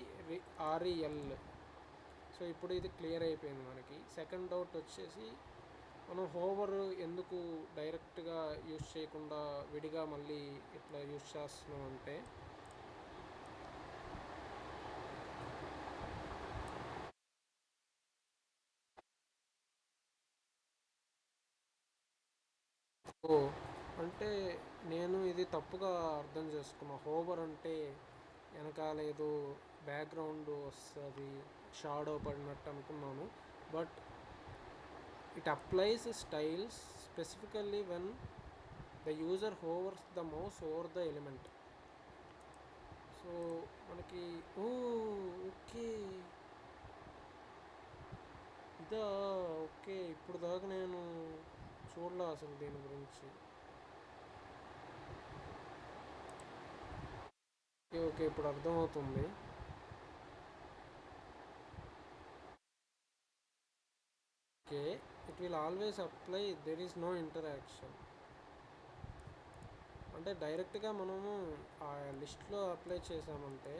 REL. సో ఇప్పుడు ఇది క్లియర్ అయిపోయింది మనకి. సెకండ్ డౌట్ వచ్చేసి, మనం హోవర్ ఎందుకు డైరెక్ట్గా యూజ్ చేయకుండా విడిగా మళ్ళీ ఇట్లా యూజ్ చేస్తున్నాం అంటే, అంటే నేను ఇది తప్పుగా అర్థం చేసుకున్నా. హోవర్ అంటే వెనకాల ఏదో బ్యాక్గ్రౌండ్ వస్తుంది, షాడో పడినట్టు అనుకున్నాను. But it applies styles specifically when the user hovers the mouse over the element. So మనకి ఓకే ఇదా, ఓకే ఇప్పుడు దాకా నేను చూడలే అసలు దీని గురించి. ఓకే ఇప్పుడు అర్థమవుతుంది. Okay, it will always apply, there is no interaction. అంటే డైరెక్ట్గా మనము ఆ లిస్ట్లో అప్లై చేసామంటే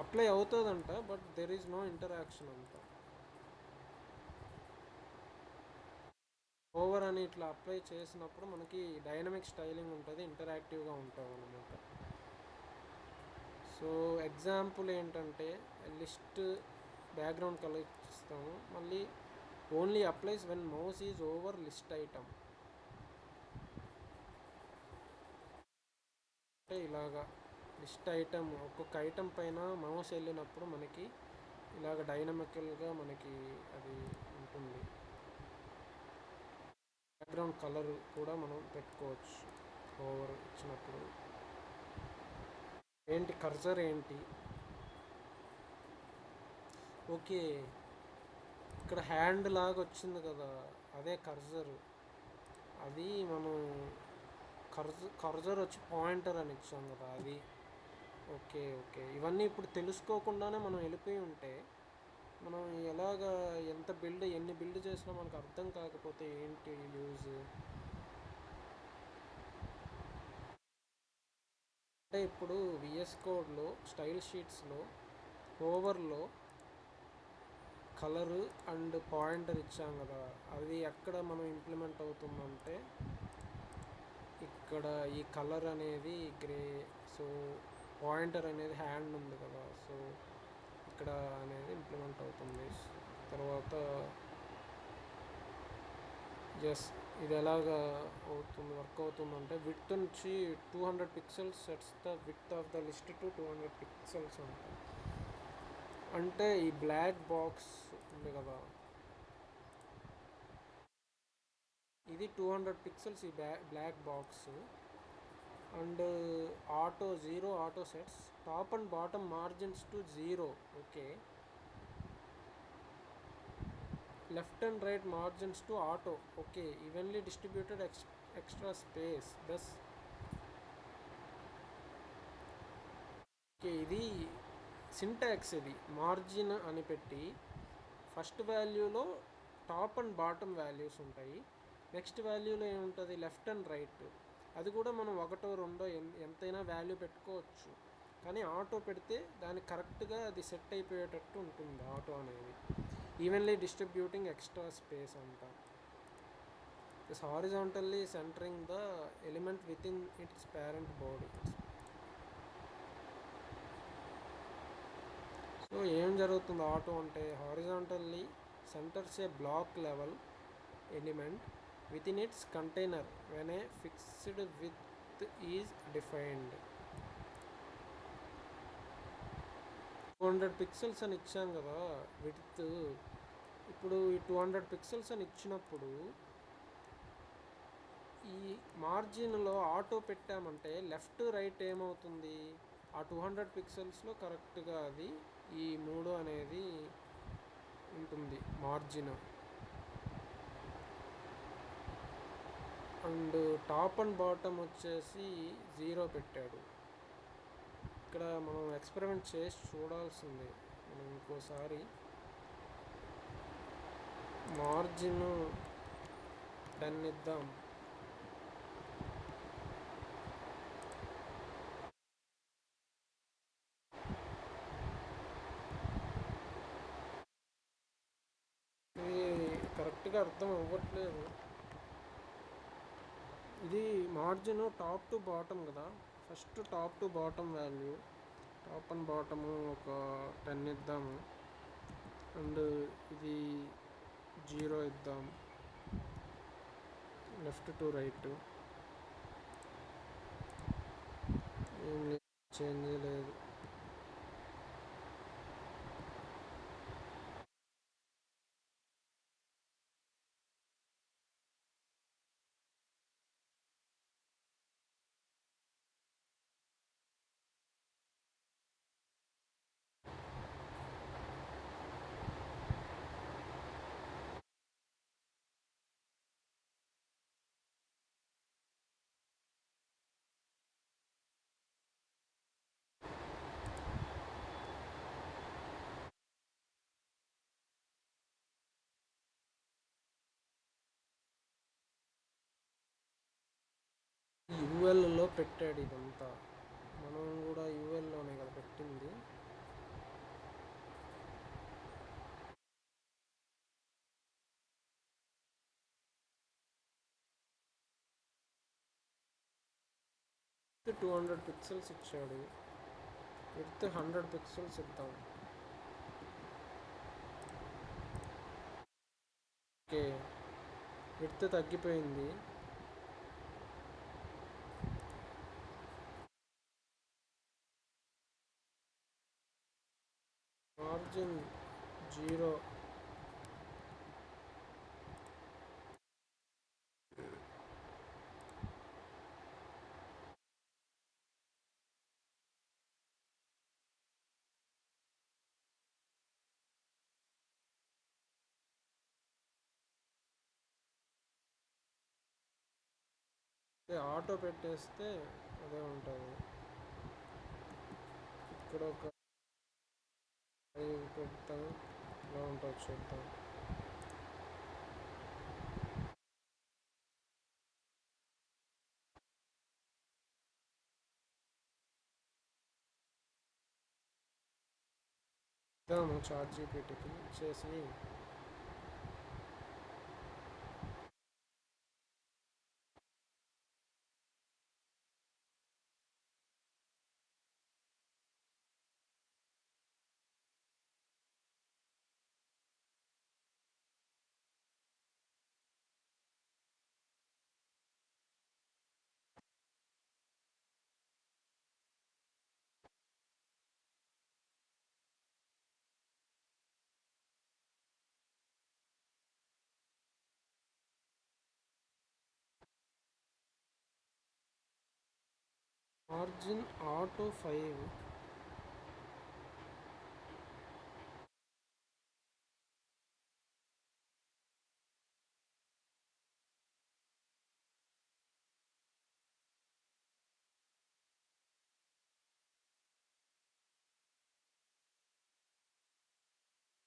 అప్లై అవుతుందంట, but there is no interaction అంట. ఓవర్ అని ఇట్లా అప్లై చేసినప్పుడు మనకి డైనమిక్ స్టైలింగ్ ఉంటుంది, ఇంటరాక్టివ్గా ఉంటుంది అనమాట. సో ఎగ్జాంపుల్ ఏంటంటే లిస్ట్ బ్యాక్గ్రౌండ్ కలర్ ఇస్తాము, మళ్ళీ only applies when mouse is over list item. అంటే ఇలాగా లిస్ట్ ఐటమ్ ఒక్కొక్క ఐటమ్ పైన మౌస్ వెళ్ళినప్పుడు మనకి ఇలాగ డైనమికల్గా మనకి అది ఉంటుంది. బ్యాక్గ్రౌండ్ కలర్ కూడా మనం పెట్టుకోవచ్చు ఓవర్ ఇచ్చినప్పుడు. ఏంటి కర్సర్ ఏంటి? ఓకే, ఇక్కడ హ్యాండ్ లాగా వచ్చింది కదా, అదే కర్సర్. అది మనం కర్సర్ వచ్చి పాయింటర్ అని ఇచ్చాం కదా అది. ఓకే ఓకే, ఇవన్నీ ఇప్పుడు తెలుసుకోకుండానే మనం వెళ్ళిపోయి ఉంటే మనం ఎలాగా ఎన్ని బిల్డ్ చేసినా మనకు అర్థం కాకపోతే ఏంటి యూజ్? అంటే ఇప్పుడు విఎస్ కోడ్లో స్టైల్ షీట్స్లో ఓవర్లో కలరు అండ్ పాయింటర్ ఇచ్చాం కదా, అది ఎక్కడ మనం ఇంప్లిమెంట్ అవుతుందంటే ఇక్కడ ఈ కలర్ అనేది గ్రే, సో పాయింటర్ అనేది హ్యాండ్ ఉంది కదా, సో ఇక్కడ అనేది ఇంప్లిమెంట్ అవుతుంది. తర్వాత ఎస్, ఇది ఎలాగా వర్క్ అవుతుందంటే విడ్త్ నుంచి 200 pixels sets the width of the list to 200 pixels ఉంటాయి. అంటే ఈ బ్లాక్ బాక్స్ ఉంది కదా, ఇది 200 పిక్సెల్స్ ఈ black box. And auto sets top and bottom margins to 0. Okay, left and right margins to auto. Okay, evenly distributed extra space thus. Okay, ఇది syntax. ఇది margin అని పెట్టి ఫస్ట్ వాల్యూలో టాప్ అండ్ బాటమ్ వాల్యూస్ ఉంటాయి, next వాల్యూలో ఏముంటుంది left and right. అది కూడా మనం ఒకటో రెండో ఎంతైనా వాల్యూ పెట్టుకోవచ్చు, కానీ ఆటో పెడితే దానికి కరెక్ట్గా అది సెట్ అయిపోయేటట్టు ఉంటుంది ఆటో అనేది. ఈవెన్లీ డిస్ట్రిబ్యూటింగ్ ఎక్స్ట్రా స్పేస్ అంట. This horizontally centering the element within its parent body. So ఏం జరుగుతుంది ఆటో అంటే horizontally centers a block level element within its container when a fixed width is defined. 200 pixels అని ఇచ్చాం కదా width. ఇప్పుడు ఈ 200 pixels అని ఇచ్చినప్పుడు ఈ మార్జిన్లో ఆటో పెట్టామంటే లెఫ్ట్ రైట్ ఏమవుతుంది, ఆ 200 పిక్సెల్స్లో కరెక్ట్గా అది ఈ 3 అనేది ఉంటుంది margin. And top and bottom వచ్చేసి 0 పెట్టాడు. ఇక్కడ మనం ఎక్స్పెరిమెంట్ చేసి చూడాల్సిందే. మనం ఇంకోసారి మార్జిన్ 10 ఇద్దాం. ఇది కరెక్ట్గా అర్థం అవ్వట్లేదు. ఇది మార్జిన్ టాప్ టు బాటమ్ కదా, first top to bottom value, top and bottom ఒక 10 ఇద్దాము. అండ్ ఇది 0 ఇద్దాం, లెఫ్ట్ టు రైట్ ఏం చేంజ్ లేదు. యూఎల్లో పెట్టాడు ఇదంతా, మనం కూడా యూఎల్లోనే కదా పెట్టింది. $200 పిక్సెల్స్ ఇచ్చాడు. విడ్త్ 100 పిక్సెల్స్ ఇద్దాం. ఓకే, విడ్త్ తగ్గిపోయింది. మార్జిన్ 0. ఆటో పెట్టేస్తే అదే ఉంటుంది. ఇక్కడ ఒక 5 పెడతాం, ఇలా ఉంటుంది చూద్దాం. ఇద్దాము చాట్ జీపీటీకి ఇచ్చేసి మార్జిన్ ఆటో 5.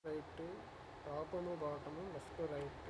రైట్, టాపము బాటము, left right.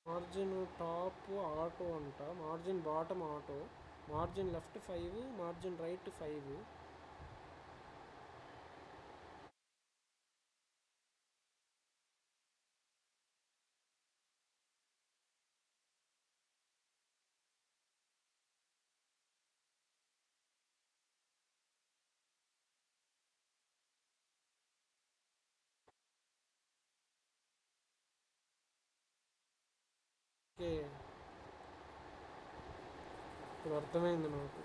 Margin top auto అంట, margin bottom auto, margin left 5, margin right 5. Okay, ఇప్పుడు అర్థమైంది నాకు.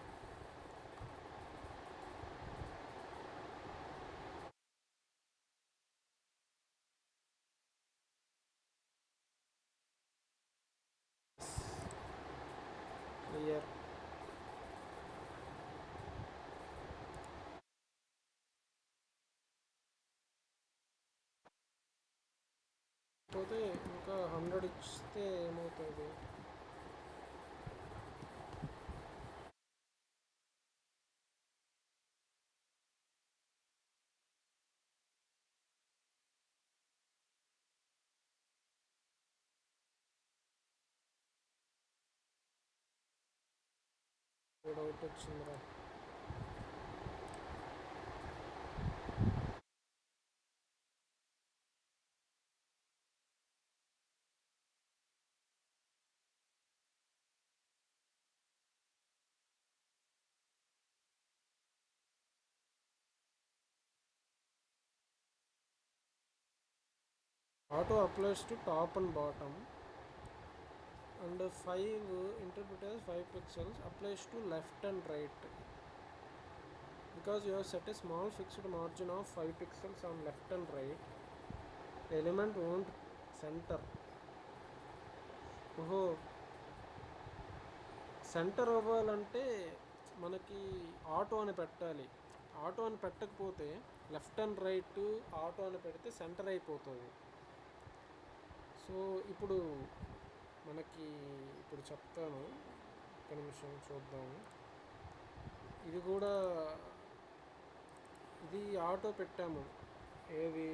పోతే ఇంకా 100 ఇస్తే ఏమవుతుంది? డౌట్ వచ్చిందిరా. Auto applies to top and bottom, and 5 interpret as 5 pixels applies to left and right, because you have set a small fixed margin of 5 pixels on left and right. The element won't center. ఓహో, centre అవ్వాలంటే మనకి auto అని పెట్టాలి. Auto అని పెట్టకపోతే left and right auto అని పెడితే centre అయిపోతుంది. సో ఇప్పుడు మనకి ఇప్పుడు చెప్తాను, ఒక నిమిషం చూద్దాము. ఇది కూడా ఇది ఆటో పెట్టాము, ఏది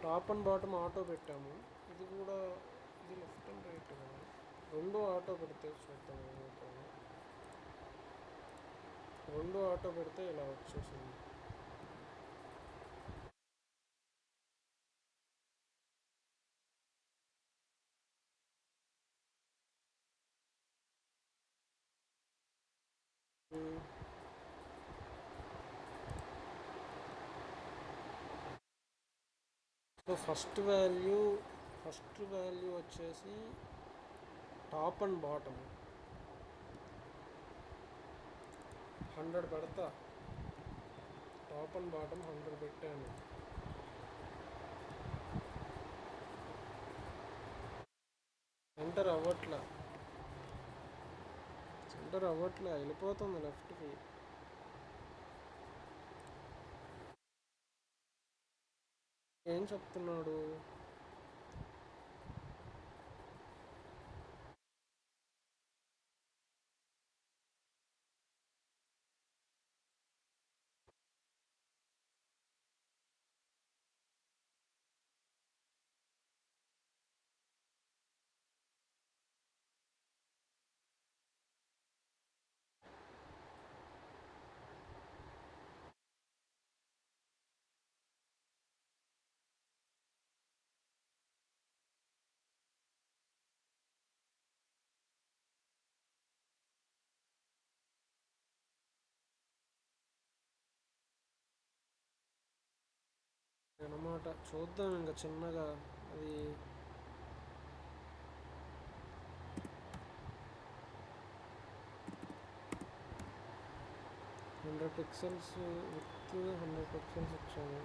టాప్ అండ్ బాటమ్ ఆటో పెట్టాము. ఇది కూడా ఇది లెఫ్ట్ అండ్ రైట్ కదా, రెండు ఆటో పెడితే చూద్దాం ఏమవుతుంది. రెండు ఆటో పెడితే ఇలా వచ్చేసింది. సో ఫస్ట్ వాల్యూ వచ్చేసి టాప్ అండ్ బాటమ్ 100 పెడతా. టాప్ అండ్ బాటమ్ 100 పెట్టాను. సెంటర్ అవ్వట్లా, వెళ్ళిపోతుంది లెఫ్ట్కి. ఏం చెప్తున్నాడు? అన్నమాట. చూద్దాం ఇంకా చిన్నగా. అది 100 పిక్సెల్స్ విత్ 100 పిక్సెల్స్ ఇచ్చాము.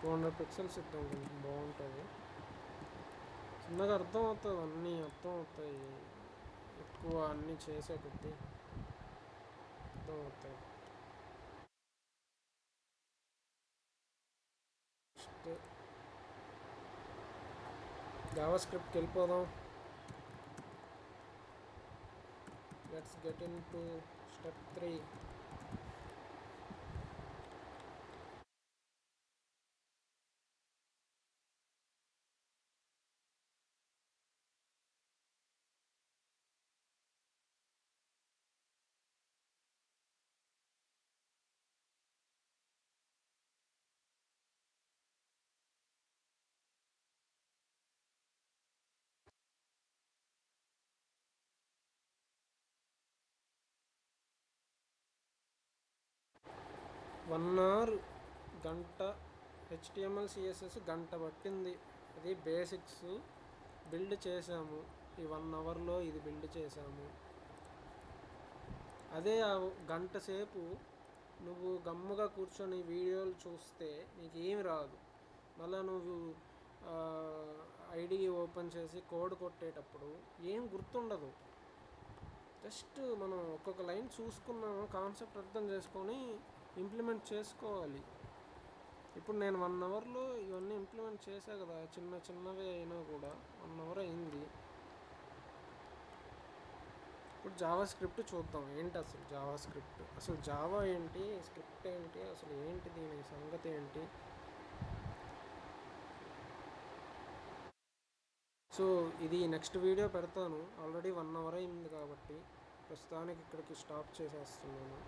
200 పిక్సెల్స్ ఇద్దాం, కొంచెం బాగుంటుంది. చిన్నగా అర్థం అవుతాయి, ఎక్కువ అన్నీ చేసే కొద్దీ అర్థం అవుతాయి. నెక్స్ట్ జావా స్క్రిప్ట్కి వెళ్ళిపోదాం. Let's get into step 3. One hour గంట HTML CSS గంట పట్టింది. అది బేసిక్స్ బిల్డ్ చేసాము. ఈ 1 అవర్లో ఇది బిల్డ్ చేసాము. అదే ఆ గంట సేపు నువ్వు గమ్ముగా కూర్చొని వీడియోలు చూస్తే నీకు ఏమి రాదు. మళ్ళీ నువ్వు ఐడి ఓపెన్ చేసి కోడ్ కొట్టేటప్పుడు ఏం గుర్తుండదు. జస్ట్ మనం ఒక్కొక్క లైన్ చూసుకున్నాము, కాన్సెప్ట్ అర్థం చేసుకొని ఇంప్లిమెంట్ చేసుకోవాలి. ఇప్పుడు నేను 1 అవర్లో ఇవన్నీ ఇంప్లిమెంట్ చేశా కదా, చిన్న చిన్నవే అయినా కూడా 1 అవర్ అయింది. ఇప్పుడు జావా స్క్రిప్ట్ చూద్దాం. ఏంటి అసలు జావా స్క్రిప్ట్, అసలు జావా ఏంటి, స్క్రిప్ట్ ఏంటి, అసలు ఏంటి దీని సంగతి ఏంటి. సో ఇది నెక్స్ట్ వీడియో పెడతాను. ఆల్రెడీ 1 అవర్ అయింది కాబట్టి ప్రస్తుతానికి ఇక్కడికి స్టాప్ చేసేస్తున్నాను.